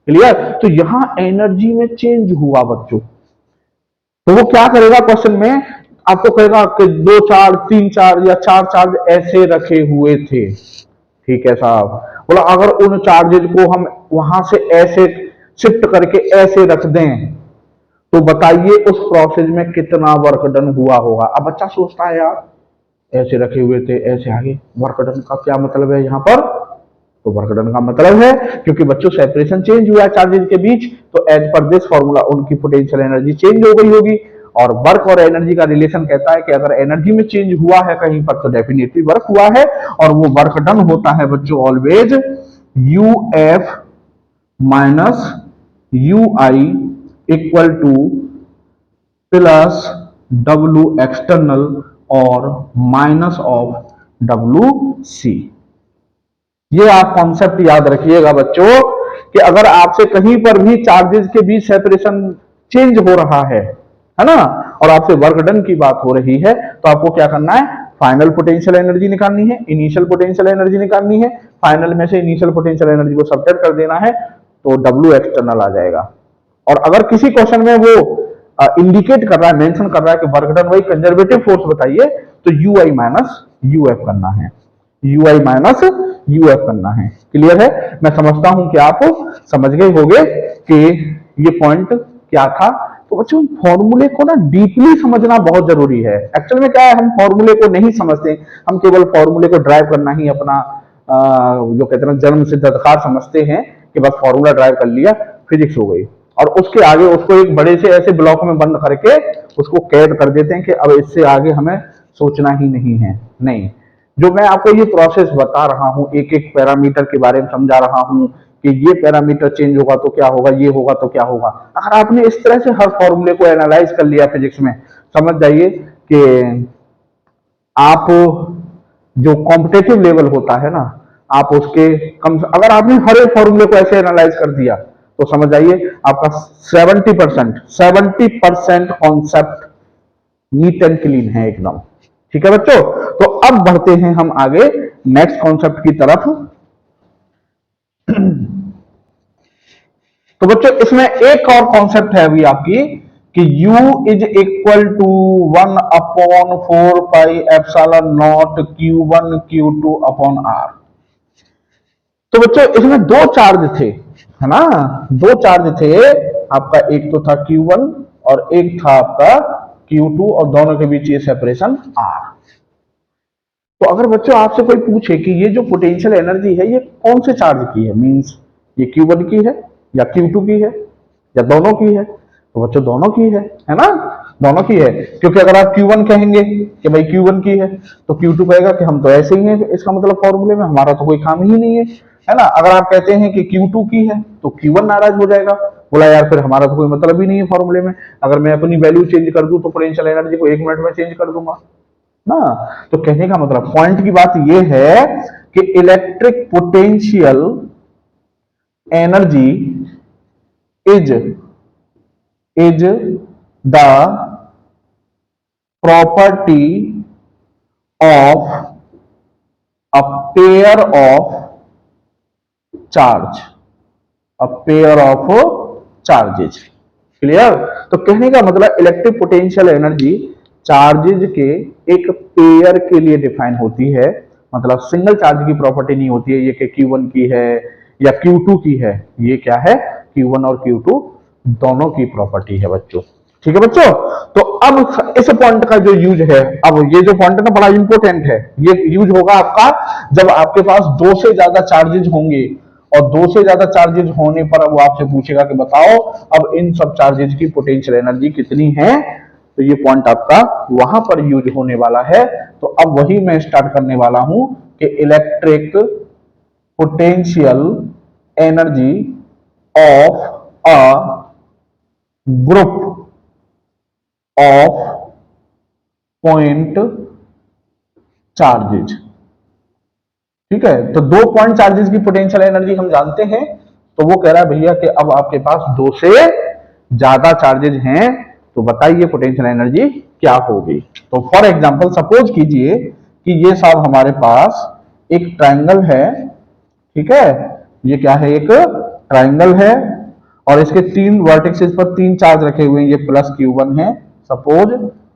क्लियर। तो यहां एनर्जी में चेंज हुआ बच्चों, तो वो क्या करेगा, क्वेश्चन में आपको कहेगा कि 2 चार्ज 3 चार्ज या 4 चार्ज ऐसे रखे हुए थे, ठीक है साहब। बोला अगर उन चार्जेज को हम वहां से ऐसे शिफ्ट करके ऐसे रख दें, तो बताइए उस प्रोसेस में कितना वर्क डन हुआ होगा। अब बच्चा सोचता है यार ऐसे रखे हुए थे, ऐसे आगे, वर्क डन का क्या मतलब है यहाँ पर, तो वर्क डन का मतलब है, क्योंकि बच्चों सेपरेशन चेंज हुआ है चार्जेस के बीच, तो एज पर दिस फॉर्मूला उनकी पोटेंशियल एनर्जी चेंज हो गई होगी। और वर्क और एनर्जी का रिलेशन कहता है कि अगर एनर्जी में चेंज हुआ है कहीं पर तो डेफिनेटली वर्क हुआ है, और वो वर्क डन होता है बच्चों always U F minus you I equal two plus W external और माइनस ऑफ डब्ल्यू सी। ये आप कॉन्सेप्ट याद रखिएगा बच्चों कि अगर आपसे कहीं पर भी चार्जेस के बीच सेपरेशन चेंज हो रहा है ना, और आपसे वर्क डन की बात हो रही है, तो आपको क्या करना है, फाइनल पोटेंशियल एनर्जी निकालनी है, इनिशियल पोटेंशियल एनर्जी निकालनी है, फाइनल में से इनिशियल पोटेंशियल एनर्जी को सब्ट्रैक्ट कर देना है, तो डब्ल्यू एक्सटर्नल आ जाएगा। और अगर किसी क्वेश्चन में वो इंडिकेट कर रहा है, मेंशन कर रहा है कि वर्क डन वही कंजर्वेटिव फोर्स बताइए, तो you I minus U F करना है, you I minus U F करना है। क्लियर है? मैं समझता हूं कि आप समझ गए होंगे कि ये पॉइंट क्या था। तो बच्चों फॉर्मूले को ना डीपली समझना बहुत जरूरी है। एक्चुअल में क्या है, हम फॉर्मूले को नहीं समझते, हम केवल फॉर्मूले को ड्राइव करना ही अपना जो कहते हैं जन्म सिद्ध अधिकार समझते हैं कि बस फॉर्मूला ड्राइव कर लिया, फिजिक्स हो गई, और उसके आगे उसको एक बड़े से ऐसे ब्लॉक में बंद करके उसको कैद कर देते हैं कि अब इससे आगे हमें सोचना ही नहीं है। नहीं, जो मैं आपको ये प्रोसेस बता रहा हूं, एक एक पैरामीटर के बारे में समझा रहा हूं कि ये पैरामीटर चेंज होगा तो क्या होगा, ये होगा तो क्या होगा, अगर आपने इस तरह से हर फॉर्मूले को एनालाइज कर लिया फिजिक्स में, समझ जाइए कि आप जो कॉम्पिटेटिव लेवल होता है ना, आप उसके कम, अगर आपने हर एक फॉर्मूले को ऐसे एनालाइज कर दिया तो समझ जाइए आपका 70% कॉन्सेप्ट नीट एंड क्लीन है एकदम। ठीक है बच्चों, तो अब बढ़ते हैं हम आगे नेक्स्ट कॉन्सेप्ट की तरफ। तो बच्चों इसमें एक और कॉन्सेप्ट है अभी आपकी कि U is equal to 1/4 pi epsilon naught Q1 Q2 upon R। तो बच्चों इसमें दो चार्ज थे, है ना, दो चार्ज थे आपका, एक तो था Q1 और एक था आपका Q2, और दोनों के बीच ये सेपरेशन R। तो अगर बच्चों आपसे कोई पूछे कि ये जो पोटेंशियल एनर्जी है ये कौन से चार्ज की है, मींस ये Q1 की है या Q2 की है या दोनों की है, तो बच्चों दोनों की है ना, दोनों की है। क्योंकि अगर आप Q1 कहेंगे कि भाई Q1 की है, तो Q2 कहेगा कि हम तो ऐसे ही हैं, इसका मतलब फॉर्मूले में हमारा तो कोई काम ही नहीं है ना। अगर आप कहते हैं कि Q2 की है तो Q1 नाराज हो जाएगा, बोला यार फिर हमारा तो कोई मतलब ही नहीं है फॉर्मूले में, अगर मैं अपनी वैल्यू चेंज कर दूं तो पोटेंशियल एनर्जी को 1 मिनट में चेंज कर दूंगा ना। तो कहने का मतलब पॉइंट की बात यह है कि electric potential energy is the property of a pair of charge, a pair of charges. Clear? तो कहने का मतलब इलेक्ट्रिक पोटेंशियल एनर्जी चार्जेज के एक पेयर के लिए डिफाइन होती है, मतलब सिंगल चार्ज की प्रॉपर्टी नहीं होती है ये कि Q1 की है या Q2 की है, ये क्या है, Q1 और Q2 दोनों की प्रॉपर्टी है बच्चों। ठीक है बच्चों, तो अब इस पॉइंट का जो यूज है, अब ये जो पॉइंट है ना बड़ा इंपॉर्टेंट है, ये यूज होगा आपका जब आपके पास दो से ज्यादा चार्जेज होंगे, और दो से ज्यादा चार्जेज होने पर अब वो आपसे पूछेगा कि बताओ अब इन सब चार्जेज की पोटेंशियल एनर्जी कितनी है, तो ये पॉइंट आपका वहां पर यूज होने वाला है। तो अब वही मैं स्टार्ट करने वाला हूं कि electric potential energy of a group of point charges. ठीक है, तो दो पॉइंट चार्जेस की पोटेंशियल एनर्जी हम जानते हैं, तो वो कह रहा है भैया कि अब आपके पास दो से ज्यादा चार्जेज हैं, तो बताइए पोटेंशियल एनर्जी क्या होगी। तो फॉर एग्जांपल सपोज कीजिए कि ये साहब हमारे पास एक ट्रायंगल है, ठीक है, ये क्या है, एक ट्रायंगल है, और इसके तीन वर्टिसेस पर तीन चार्ज रखे हुए हैं, ये प्लस Q1 है सपोज,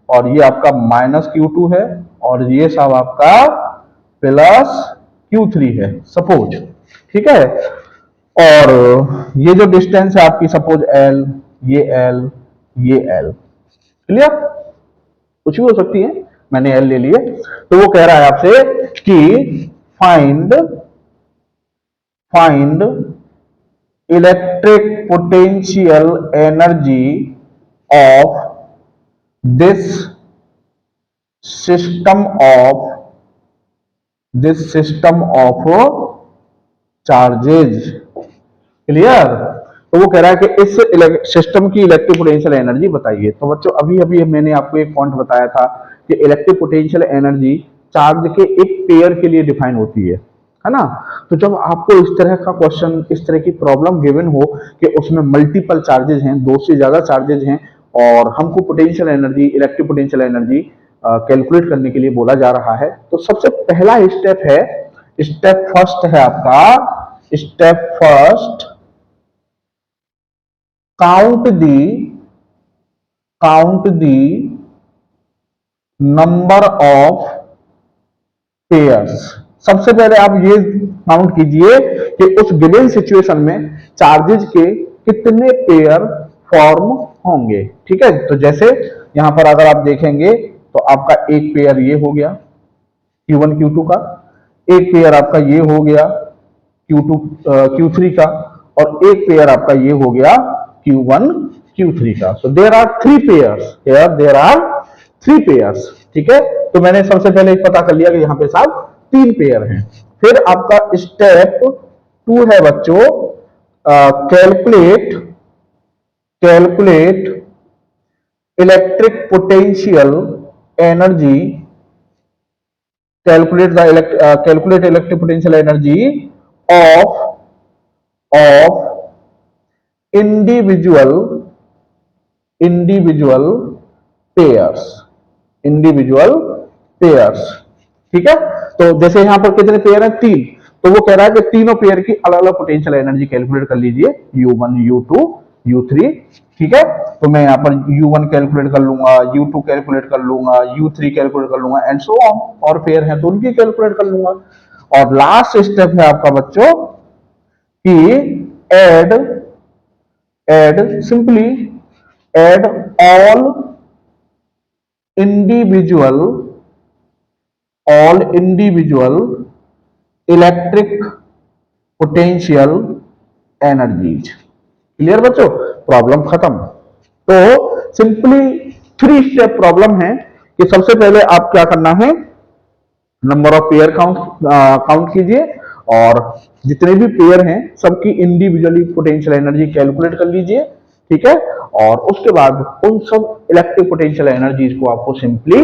और ये आपका माइनस Q2 है, और ये सब आपका प्लस Q3 है सपोज। ठीक है, और ये जो डिस्टेंस है आपकी सपोज L, ये L, ये L। क्लियर? कुछ भी हो सकती है, मैंने L ले लिए। तो वो कह रहा है आपसे कि find find electric potential energy of this system of charges. Clear. तो वो कह रहा है कि इस सिस्टम की इलेक्ट्रिक पोटेंशियल एनर्जी बताइए। तो बच्चों अभी अभी मैंने आपको एक पॉइंट बताया था कि इलेक्ट्रिक पोटेंशियल एनर्जी चार्ज के एक पेयर के लिए डिफाइन होती है ना। तो जब आपको इस तरह का क्वेश्चन, इस तरह की प्रॉब्लम गिवन हो कि उसमें मल्टीपल चार्जेज हैं, दो से ज्यादा चार्जेज हैं, और हमको potential energy, electric potential energy calculate करने के लिए बोला जा रहा है, तो सबसे पहला स्टेप है, स्टेप फर्स्ट है आपका, step first, count the number of pairs. सबसे पहले आप ये काउंट कीजिए कि उस गिवन सिचुएशन में चार्जेज के कितने पेयर फॉर्म होंगे। ठीक है। तो जैसे यहां पर अगर आप देखेंगे तो आपका एक पेयर ये हो गया Q1 Q2 का, एक पेयर आपका ये हो गया Q2 Q3 का, और एक पेयर आपका ये हो गया Q1 Q3 का। So there are three pairs, there are three pairs. ठीक है। तो मैंने सबसे पहले पता कर लिया कि यहां पे साहब तीन पेयर हैं। फिर आपका स्टेप टू है बच्चों, calculate electric potential energy, calculate electric potential energy of individual pairs। ठीक है। तो जैसे यहां पर कितने पेयर हैं? तीन। तो वो कह रहा है कि तीनों पेयर की अलग अलग पोटेंशियल एनर्जी कैलकुलेट कर लीजिए, U1 U2 U3। ठीक है। तो मैं यहां पर U1 कैलकुलेट कर लूंगा, U2 कैलकुलेट कर लूंगा, U3 कैलकुलेट कर लूंगा, एंड सो ऑन। और पेयर हैं तो उनकी कैलकुलेट कर लूंगा। और लास्ट स्टेप है आपका बच्चों कि add simply add all individual electric potential energies. Clear बच्चों? प्रॉब्लम खत्म। तो सिंपली थ्री स्टेप प्रॉब्लम है कि सबसे पहले आप क्या करना है, नंबर ऑफ पेयर काउंट कीजिए, और जितने भी पेयर हैं सबकी इंडिविजुअली पोटेंशियल एनर्जी कैलकुलेट कर लीजिए। ठीक है। और उसके बाद उन सब इलेक्ट्रिक पोटेंशियल एनर्जीज को आपको सिंपली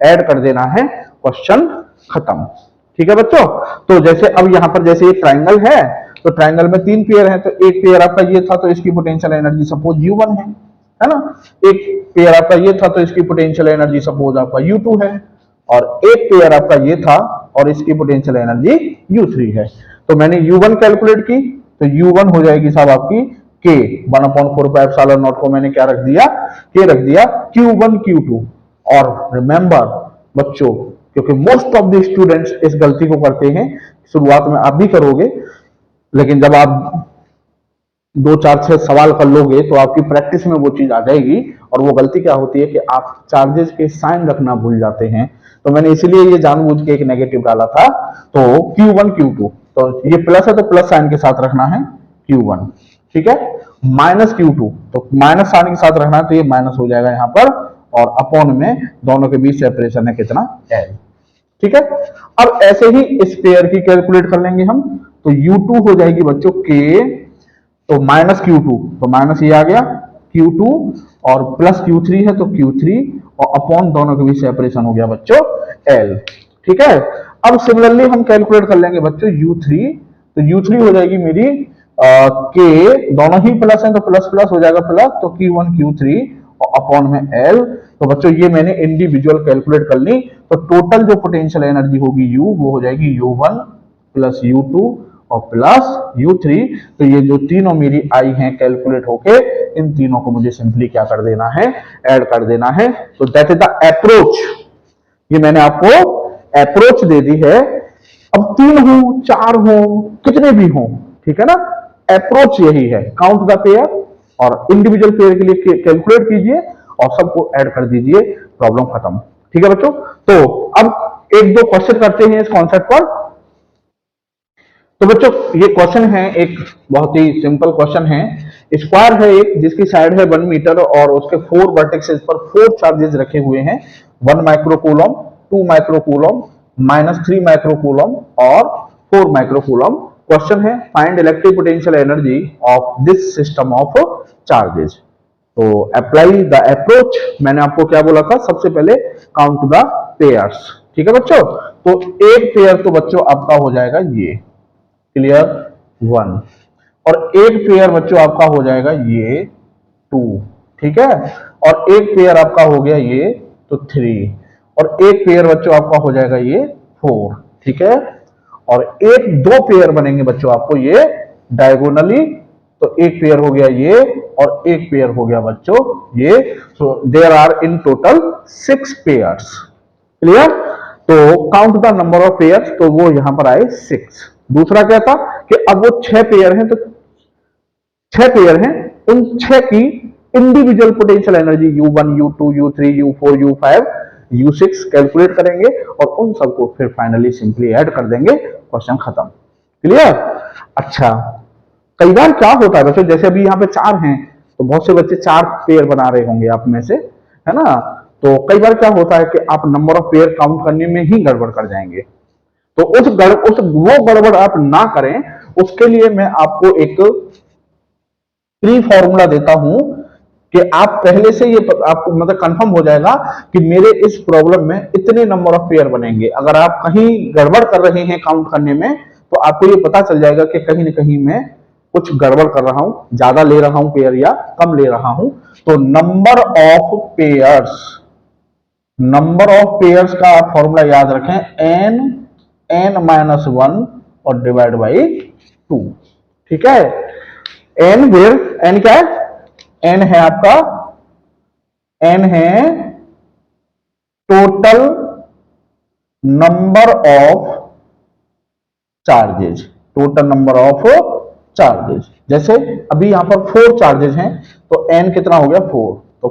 ऐड कर देना है, क्वेश्चन खत्म। ठीक है बच्चों। तो जैसे अब यहां पर जैसे एक ट्राइंगल है, तो ट्राइंगल में तीन पेयर है, तो एक पेयर आपका ये था तो इसकी पोटेंशियल एनर्जी सपोज U1 है ना। एक पेयर आपका ये था तो इसकी पोटेंशियल एनर्जी सपोज आपका U2 है, और एक पेयर आपका ये था और इसकी पोटेंशियल एनर्जी U3 है। तो मैंने U1 कैलकुलेट की, तो U1 हो जाएगी साहब आपकी K 1/4 को मैंने क्या रख दिया, K रख दिया, Q1 Q2। और रिमेंबर बच्चों, क्योंकि मोस्ट ऑफ द स्टूडेंट्स इस गलती को करते हैं, शुरुआत में आप भी करोगे, लेकिन जब आप दो चार छह सवाल कर लोगे तो आपकी प्रैक्टिस में वो चीज आ जाएगी। और वो गलती क्या होती है कि आप चार्जेस के साइन रखना भूल जाते हैं। तो मैंने इसीलिए ये जानबूझ के एक नेगेटिव डाला था। तो Q1 Q2, तो ये प्लस है तो प्लस साइन के साथ रखना है Q1। ठीक है। माइनस Q2, तो माइनस साइन के साथ रखना है, तो ये माइनस हो जाएगा यहां पर, और अपॉन में दोनों के बीच सेपरेशन है कितना, L। ठीक है। अब ऐसे ही इस पेयर की कैलकुलेट कर लेंगे हम। तो U2 हो जाएगी बच्चों K, तो माइनस Q2, तो माइनस ये आ गया Q2, और प्लस Q3 है तो Q3, और अपॉन दोनों के बीच सेपरेशन हो गया बच्चों L। ठीक है। अब सिमिलरली हम कैलकुलेट कर लेंगे बच्चों U3, तो U3 हो जाएगी मेरी K, दोनों ही प्लस हैं तो प्लस प्लस हो जाएगा प्लस, तो Q1 Q3 और अपॉन में L। तो बच्चों ये मैंने इंडिविजुअल कैलकुलेट कर ली। तो टोटल जो पोटेंशियल एनर्जी होगी U, वो हो जाएगी U1 प्लस U2 और प्लस U3। तो ये जो तीनों मेरी आई हैं कैलकुलेट होके, इन तीनों को मुझे सिंपली क्या कर देना है, ऐड कर देना है। तो दैट इज द अप्रोच। ये मैंने आपको अप्रोच दे दी है। अब तीन हो, चार हो, कितने भी हो, ठीक है ना, अप्रोच यही है, काउंट द पेयर, और इंडिविजुअल पेयर के लिए कैलकुलेट कीजिए और सबको ऐड कर दीजिए, प्रॉब्लम खत्म। ठीक है बच्चों। तो अब एक दो क्वेश्चन करते हैं इस कॉन्सेप्ट पर। तो बच्चों ये क्वेश्चन है, एक बहुत ही सिंपल क्वेश्चन है। स्क्वायर है एक, जिसकी साइड है 1 मीटर और उसके 4 वर्टेक्सेस पर 4 चार्जेस रखे हुए हैं, 1 माइक्रोकूलम, 2 माइक्रोकूलम, -3 माइक्रोकूलम और 4 माइक्रोकूलम। क्वेश्चन है find electric potential energy of this system of charges. तो अप्लाई द अप्रोच, मैंने आपको क्या बोला था, सबसे पहले काउंट द पेयर्स। ठीक है बच्चों, तो एक पेयर तो बच्चों आपका हो जाएगा ये, क्लियर, 1, और एक पेयर बच्चों आपका हो जाएगा ये 2, ठीक है, और एक पेयर आपका हो गया ये तो 3, और एक पेयर बच्चों आपका हो जाएगा ये 4, ठीक है, और एक दो पेयर बनेंगे बच्चों आपको ये डायगोनली, तो एक पेयर हो गया ये और एक पेयर हो गया बच्चों ये। So there are in total 6 pairs, clear. तो count the number of pairs, तो वो यहां पर आए 6। दूसरा क्या था कि अब वो 6 पेयर हैं, तो 6 पेयर हैं, उन 6 की individual potential energy U1, U2, U3, U4, U5, U6 calculate करेंगे और उन सबको फिर फाइनली सिंपली ऐड कर देंगे, क्वेश्चन खत्म, क्लियर। अच्छा, कई बार क्या होता है बच्चों, जैसे अभी यहाँ पे 4 हैं, तो बहुत से बच्चे 4 पेयर बना रहे होंगे आप में से, है ना। तो कई बार क्या होता है कि आप नंबर ऑफ पेयर काउंट करने में ही गड़बड़ कर जाएंगे। तो वो गड़बड़ आप ना करें, उसके लिए मैं आपको एक प्री फॉर्मूला देता हूं कि आप पहले से ये आपको मतलब कंफर्म हो जाएगा कि मेरे इस प्रॉब्लम में इतने नंबर ऑफ पेयर बनेंगे। अगर आप कहीं गड़बड़ कर रहे हैं काउंट करने में, तो आपको ये पता चल जाएगा कि कहीं ना कहीं मैं कुछ गड़बड़ कर रहा हूं, ज्यादा ले रहा हूं पेयर या कम ले रहा हूं। तो नंबर ऑफ पेयर्स का आप फॉर्मूला याद रखें, n-1 और डिवाइड बाई 2, ठीक है। n क्या है, n है आपका, n है total number of charges, total number of charges. जैसे अभी यहां पर 4 चार्जेज हैं, तो n कितना हो गया 4, तो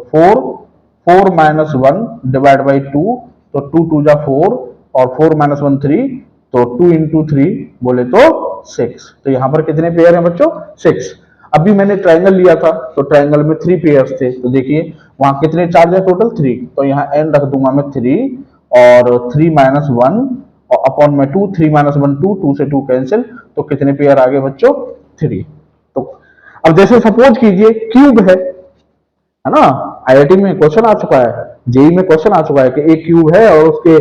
4 माइनस 1 डिवाइड बाई 2, तो 2 2 जा 4 और 4 माइनस 1 3, तो 2 इंटू 3 बोले तो 6। तो यहां पर कितने पेयर हैं बच्चों, 6। अभी मैंने ट्राइंगल लिया था, तो ट्राइंगल में 3 पेयर्स थे, तो देखिए वहां कितने चार्ज है टोटल 3, तो यहाँ n रख दूंगा मैं 3 और 3 माइनस 1 और अपॉन में 2, 3 माइनस 1 2, 2 से 2 कैंसिल, तो कितने पेयर आ गए बच्चों 3। तो अब जैसे सपोज कीजिए क्यूब है ना, आईआईटी में क्वेश्चन आ चुका है, जेई में क्वेश्चन आ चुका है कि एक क्यूब है और उसके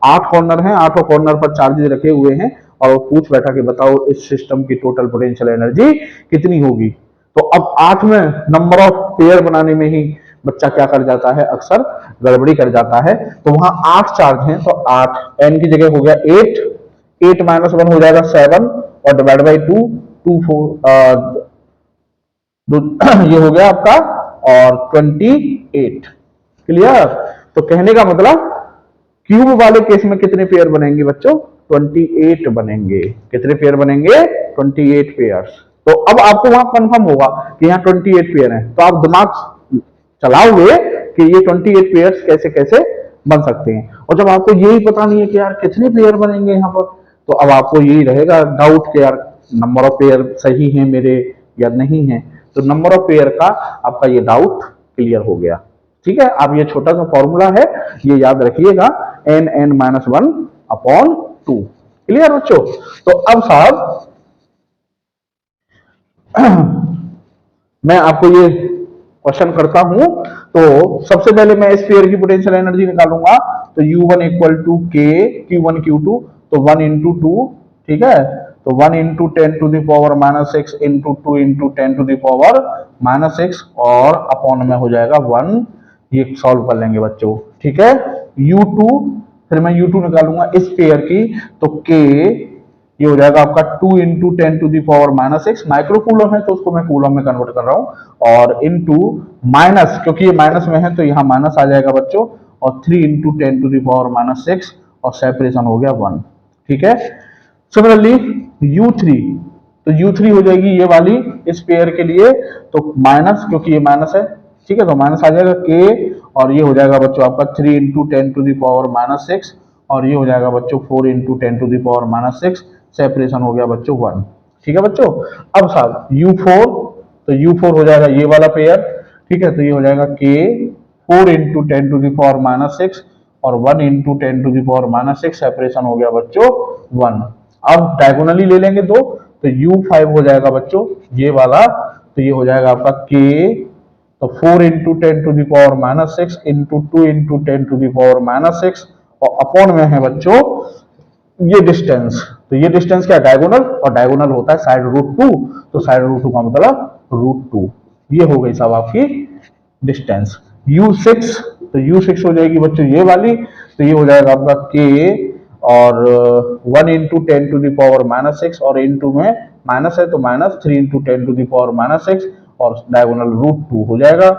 8 कॉर्नर हैं, 8 कॉर्नर पर चार्जेस रखे हुए हैं, और वो पूछ बैठा कि बताओ इस सिस्टम की टोटल पोटेंशियल एनर्जी कितनी होगी। तो अब 8 में नंबर ऑफ पेयर बनाने में ही बच्चा क्या कर जाता है, अक्सर गड़बड़ी कर जाता है। तो वहां 8 चार्ज हैं, तो 8 n की जगह हो गया 8 माइनस 1 हो जाएगा 7 और डिवाइड बाई 2 2 4 ये हो गया आपका और 28, क्लियर। तो कहने का मतलब क्यूब वाले केस में कितने पेयर बनेंगे बच्चों, 28 बनेंगे। कितने पेयर बनेंगे, 28 पेयर्स। तो अब आपको वहां कंफर्म होगा कि यहाँ 28 पेयर हैं, तो आप दिमाग चलाओगे कि ये 28 पेयर्स कैसे कैसे बन सकते हैं। और जब आपको यही पता नहीं है कि यार कितने पेयर बनेंगे यहाँ पर, तो अब आपको यही रहेगा डाउट कि यार नंबर ऑफ पेयर सही है मेरे या नहीं है। तो नंबर ऑफ पेयर का आपका ये डाउट क्लियर हो गया, ठीक है। आप ये छोटा सा फॉर्मूला है, ये याद रखिएगा, n-1 अपॉन 2, क्लियर बच्चों। तो अब साहब मैं आपको ये क्वेश्चन करता हूं, तो सबसे पहले मैं इस पेयर की पोटेंशियल एनर्जी निकालूंगा, तो U1 equal to K Q1 Q2, तो 1 इंटू 2, ठीक है, तो 1 into 10 to the power -6 into 2 into 10 to the power -6 और अपॉन में हो जाएगा 1, ये सॉल्व कर लेंगे बच्चों, ठीक है। U2, फिर मैं U2 निकालूंगा इस पेयर की, तो K ये हो जाएगा आपका 2 इंटू 10 टू दावर -6, माइक्रोकूलम है तो उसको मैं कूलम में कन्वर्ट कर रहा हूं, और इंटू माइनस, क्योंकि ये माइनस में है तो यहाँ माइनस आ जाएगा बच्चों, और 3 इंटू 10 टू दावर -6 और सेपरेशन हो गया 1, ठीक है। सिमिलरली U3, तो U3 हो जाएगी ये वाली इस पेयर के लिए, तो माइनस, क्योंकि ये माइनस है, ठीक है, तो माइनस आ जाएगा K, और ये हो जाएगा बच्चों आपका 3 इंटू 10 टू दावर -6, और ये हो जाएगा बच्चों 4 इंटू 10 टू दावर -6, सेपरेशन हो गया बच्चों 1। ठीक है बच्चों। अब साहब U4, तो U4 हो जाएगा ये वाला पेयर। ठीक है, तो ये हो जाएगा K 4 इंटू 10⁻⁻6 और 1 इंटू 10⁻⁻6, सेपरेशन हो गया बच्चों 1। अब डायगोनली ले लेंगे दो, तो U5 हो जाएगा बच्चों ये वाला, तो ये हो जाएगा आपका K, तो 4 इंटू 10⁻⁻6 इंटू 2 इंटू 10⁻⁻6 और अपॉन में है बच्चों ये डिस्टेंस। तो ये डिस्टेंस क्या, डायगोनल, और डायगोनल होता है साइड रूट 2, तो साइड रूट 2 का मतलब रूट 2। ये हो गई साहब आपकी डिस्टेंस। U6, तो U6 हो जाएगी बच्चों ये वाली, तो ये हो जाएगा आपका K और 1 इंटू 10⁻⁻6 और इंटू में माइनस है तो माइनस 3 इंटू 10⁻�6 और डायगोनल रूट 2 हो जाएगा।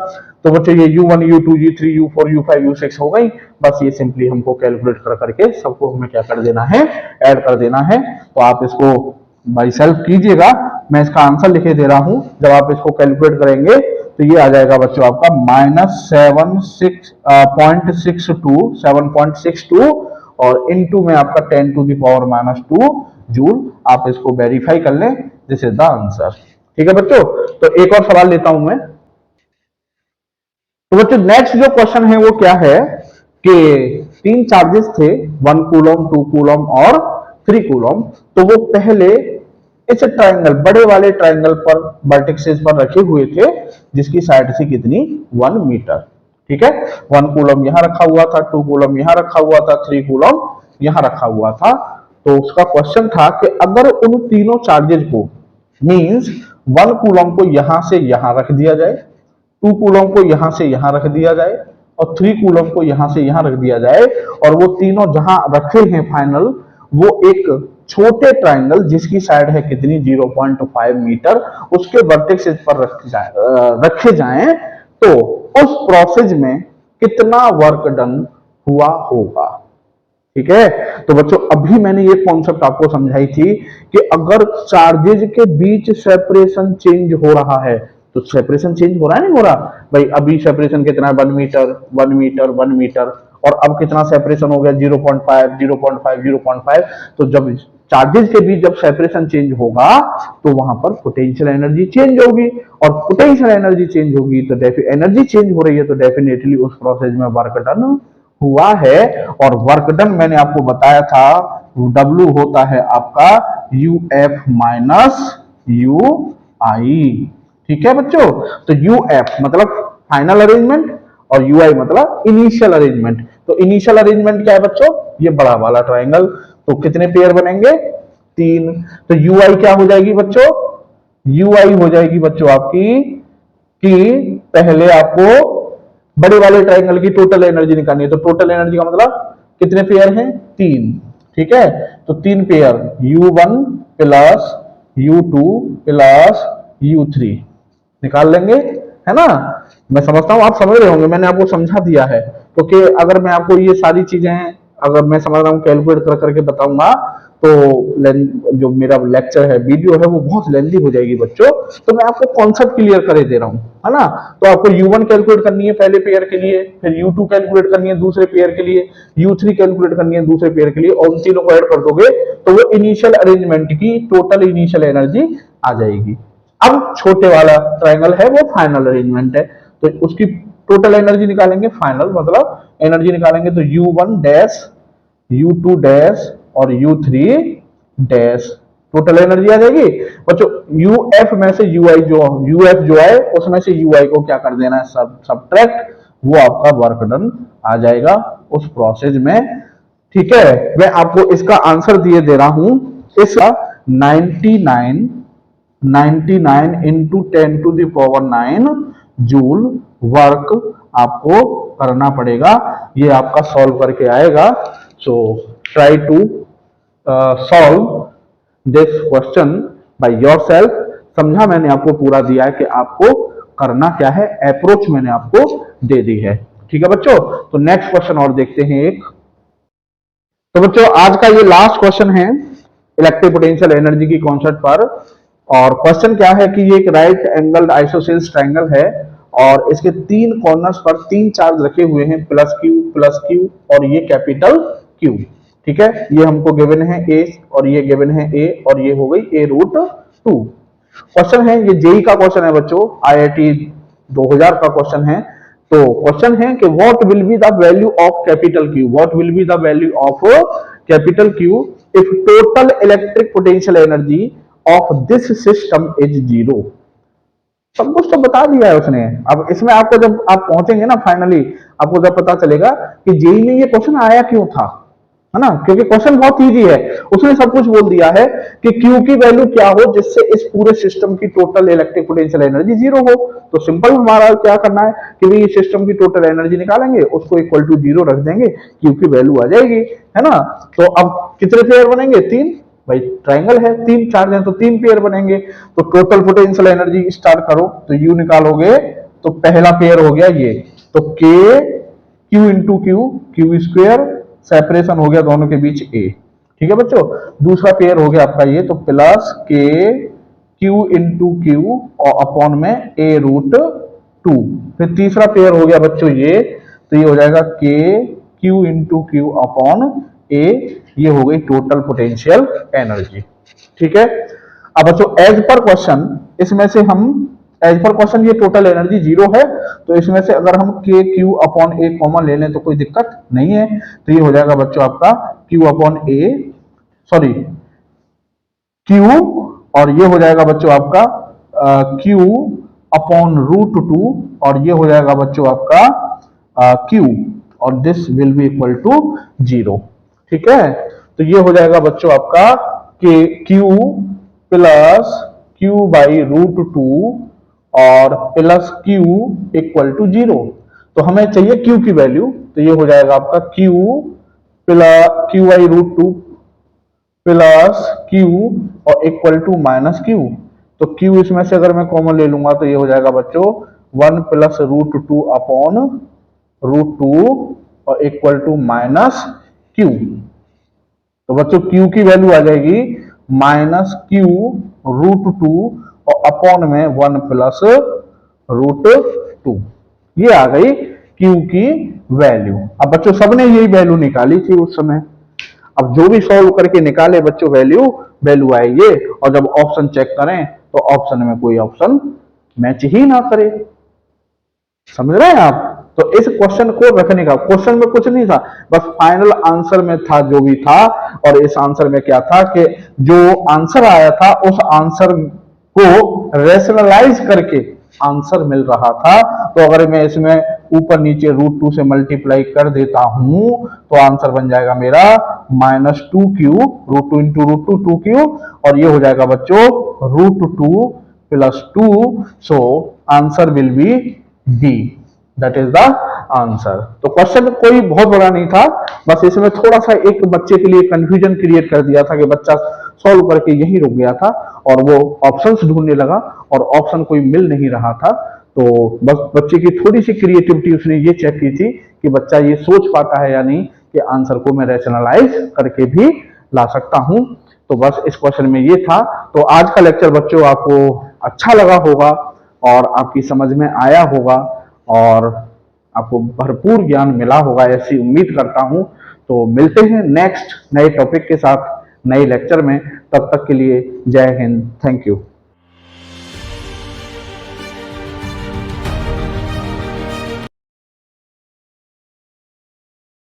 तो बच्चों ये U1 U2 U3 U4 U5 U6 हो गई। बस ये सिंपली हमको कैलकुलेट कर करके सबको हमें क्या कर देना है, ऐड कर देना है। तो आप इसको बाई सेल्फ कीजिएगा, मैं इसका आंसर लिखे दे रहा हूं। जब आप इसको कैलकुलेट करेंगे तो ये आ जाएगा बच्चों आपका -7.62 और इनटू में आपका 10⁻⁻2 जूल। आप इसको वेरीफाई कर लें, दिस इज द आंसर। ठीक है बच्चों। तो एक और सवाल लेता हूं मैं। तो बच्चों नेक्स्ट जो क्वेश्चन है वो क्या है कि 3 चार्जेस थे, 1 कूलम, 2 कूलम और 3 कूलम। तो वो पहले इस ट्रायंगल, बड़े वाले ट्रायंगल पर वर्टेक्सेस पर रखे हुए थे, जिसकी साइड से कितनी 1 मीटर। ठीक है, 1 कूलम यहां रखा हुआ था, 2 कूलम यहां रखा हुआ था, 3 कूलम यहां रखा हुआ था। तो उसका क्वेश्चन था कि अगर उन तीनों चार्जेस को, मींस 1 कूलम को यहां से यहां रख दिया जाए, 2 कूलम को यहां से यहां रख दिया जाए और 3 कूलम को यहां से यहां रख दिया जाए, और वो तीनों जहां रखे हैं फाइनल, वो एक छोटे ट्रायंगल जिसकी साइड है कितनी 0.5 मीटर, उसके वर्टेक्सेस पर रखे जाएं, तो उस प्रोसेस में कितना वर्क डन हुआ होगा। ठीक है, तो बच्चों अभी मैंने ये कॉन्सेप्ट आपको समझाई थी कि अगर चार्जेज के बीच सेपरेशन चेंज हो रहा है, तो सेपरेशन चेंज हो रहा है नहीं हो रहा भाई। अभी सेपरेशन कितना है 1 मीटर 1 मीटर 1 मीटर, और अब कितना सेपरेशन हो गया 0.5 0.5 0.5। तो जब चार्जेस के बीच जब सेपरेशन चेंज होगा तो वहां पर पोटेंशियल एनर्जी चेंज होगी, और पोटेंशियल एनर्जी चेंज होगी तो एनर्जी चेंज हो रही है, तो डेफिनेटली उस प्रोसेस में वर्क डन हुआ है। और वर्क डन मैंने आपको बताया था W होता है आपका UF माइनस UI। ठीक है बच्चों। तो UF मतलब फाइनल अरेंजमेंट और UI मतलब इनिशियल अरेंजमेंट। तो इनिशियल अरेंजमेंट क्या है बच्चों, ये बड़ा वाला ट्रायंगल। तो कितने पेयर बनेंगे 3। तो UI क्या हो जाएगी बच्चों, UI हो जाएगी बच्चों आपकी कि पहले आपको बड़े वाले ट्रायंगल की टोटल एनर्जी निकालनी है। तो टोटल एनर्जी का मतलब कितने पेयर हैं 3। ठीक है, तो 3 pair U1 plus U2 plus U3 निकाल लेंगे, है ना। मैं समझता हूं आप समझ रहे होंगे, मैंने आपको समझा दिया है। क्योंकि अगर मैं आपको ये सारी चीजें अगर मैं समझ रहा हूँ कैलकुलेट कर करके बताऊंगा, तो जो मेरा लेक्चर है, वीडियो है, वो बहुत लेंथी हो जाएगी बच्चों। तो मैं आपको कॉन्सेप्ट क्लियर करे दे रहा हूँ, है ना। तो आपको U1 कैलकुलेट करनी है पहले पेयर के लिए, फिर U2 कैलकुलेट करनी है दूसरे पेयर के लिए, U3 कैलकुलेट करनी है दूसरे पेयर के लिए, और उन तीनों को ऐड कर दोगे तो वो इनिशियल अरेंजमेंट की टोटल इनिशियल एनर्जी आ जाएगी। अब छोटे वाला ट्रायंगल है वो फाइनल अरेंजमेंट है, तो उसकी टोटल एनर्जी निकालेंगे, फाइनल मतलब एनर्जी निकालेंगे, तो U1 डैश U2 डैश और U3 डैश, टोटल एनर्जी आ जाएगी बच्चों। UF में से UI जो UF जो है उसमें से UI को क्या कर देना है, सब्ट्रैक्ट, वो आपका वर्क डन आ जाएगा उस प्रोसेस में। ठीक है, मैं आपको इसका आंसर दिए दे रहा हूं, इसका 99 इंटू 10⁻9 जूल वर्क आपको करना पड़ेगा। ये आपका सॉल्व करके आएगा। So try to solve this question by yourself. समझा मैंने आपको पूरा दिया है कि आपको करना क्या है, अप्रोच मैंने आपको दे दी है। ठीक है बच्चों, तो नेक्स्ट क्वेश्चन और देखते हैं एक। तो बच्चों आज का ये लास्ट क्वेश्चन है इलेक्ट्रिक पोटेंशियल एनर्जी की कॉन्सेप्ट पर। और क्वेश्चन क्या है कि ये एक राइट एंगल आइसोसेल्स ट्रायंगल है, और इसके 3 कॉर्नर्स पर 3 चार्ज रखे हुए हैं, प्लस Q और ये कैपिटल Q। ठीक है, ये हमको गिवन है a और ये गिवन है a और ये हो गई a√2। क्वेश्चन है, ये जेई का क्वेश्चन है बच्चों, आईआईटी 2000 का क्वेश्चन है। तो क्वेश्चन है कि what will be the value of capital Q, what will be the value of capital Q if total electric potential energy of this system is zero. सब कुछ तो बता दिया है उसने। अब इसमें आपको जब आप पहुंचेंगे ना फाइनली, आपको जब पता चलेगा कि जेई में ये क्वेश्चन आया क्यों था, है ना, क्योंकि क्वेश्चन बहुत इजी है। उसने सब कुछ बोल दिया है कि क्यू की वैल्यू क्या हो जिससे इस पूरे सिस्टम की total electric potential energy zero हो। तो सिंपल हमारा क्या करना है कि भाई सिस्टम की टोटल एनर्जी निकालेंगे, उसको इक्वल टू जीरो रख देंगे, क्यू की वैल्यू आ जाएगी, है ना। तो अब कितने पेयर बनेंगे, 3, भाई ट्राइंगल है, 3 चार्ज है तो 3 पेयर बनेंगे। तो टोटल पोटेंशियल एनर्जी स्टार्ट करो तो यू निकालोगे, तो पहला पेयर हो गया ये, तो के Q into Q, Q square, separation हो गया दोनों के बीच ए, ठीक है बच्चों। दूसरा पेयर हो गया आपका ये, तो प्लस के क्यू इंटू क्यू और अपॉन में a√2। फिर तीसरा पेयर हो गया बच्चों ये, तो ये हो जाएगा के क्यू इंटू क्यू अपॉन ए, ये हो गई टोटल पोटेंशियल एनर्जी, ठीक है। अब बच्चों एज पर क्वेश्चन, इसमें से हम एज पर क्वेश्चन ये टोटल एनर्जी जीरो है, तो इसमें से अगर हम के क्यू अपॉन ए कॉमन ले लें तो कोई दिक्कत नहीं है। तो ये हो जाएगा बच्चों आपका क्यू अपॉन ए, सॉरी क्यू, और ये हो जाएगा बच्चों आपका क्यू अपॉन √2, और ये हो जाएगा बच्चों आपका क्यू, और this will be equal to zero, ठीक है। तो ये हो जाएगा बच्चों आपका कि क्यू प्लस क्यू बाई √2 और plus Q equal to zero. तो हमें चाहिए क्यू की वैल्यू, तो ये हो जाएगा आपका Q plus Q by √2 plus Q और इक्वल टू माइनस क्यू। तो क्यू इसमें से अगर मैं कॉमन ले लूंगा तो ये हो जाएगा बच्चों 1 प्लस √2 अपॉन √2 और इक्वल टू माइनस क्यू। तो बच्चों क्यू की वैल्यू आ जाएगी माइनस क्यू √2 और अपॉन में 1 प्लस √2, ये आ गई क्यू की वैल्यू। अब बच्चों सबने यही वैल्यू निकाली थी उस समय। अब जो भी सॉल्व करके निकाले बच्चों वैल्यू, वैल्यू आई ये, और जब ऑप्शन चेक करें तो ऑप्शन में कोई ऑप्शन मैच ही ना करे, समझ रहे हैं आप। तो इस क्वेश्चन को रखने का, क्वेश्चन में कुछ नहीं था, बस फाइनल आंसर में था जो भी था। और इस आंसर में क्या था कि जो आंसर आया था उस आंसर को रेशनलाइज करके आंसर मिल रहा था। तो अगर मैं इसमें ऊपर नीचे √2 से मल्टीप्लाई कर देता हूं तो आंसर बन जाएगा मेरा -2q, √2 इंटू √2 2q, और ये हो जाएगा बच्चों √2 plus 2। So answer will be D, that is the answer. तो क्वेश्चन कोई बहुत बड़ा नहीं था, बस इसमें थोड़ा सा एक बच्चे के लिए कंफ्यूजन क्रिएट कर दिया था कि बच्चा सॉल्व करके यही रुक गया था और वो ऑप्शंस ढूंढने लगा और ऑप्शन कोई मिल नहीं रहा था। तो बस बच्चे की थोड़ी सी क्रिएटिविटी उसने ये चेक की थी कि बच्चा ये सोच पाता है या नहीं कि आंसर को मैं रैशनलाइज करके भी ला सकता हूं। तो बस इस क्वेश्चन में ये था। तो आज का लेक्चर बच्चों आपको अच्छा लगा होगा और आपकी समझ में आया होगा और आपको भरपूर ज्ञान मिला होगा, ऐसी उम्मीद करता हूं। तो मिलते हैं नेक्स्ट नए टॉपिक के साथ नए लेक्चर में, तब तक के लिए जय हिंद, थैंक यू।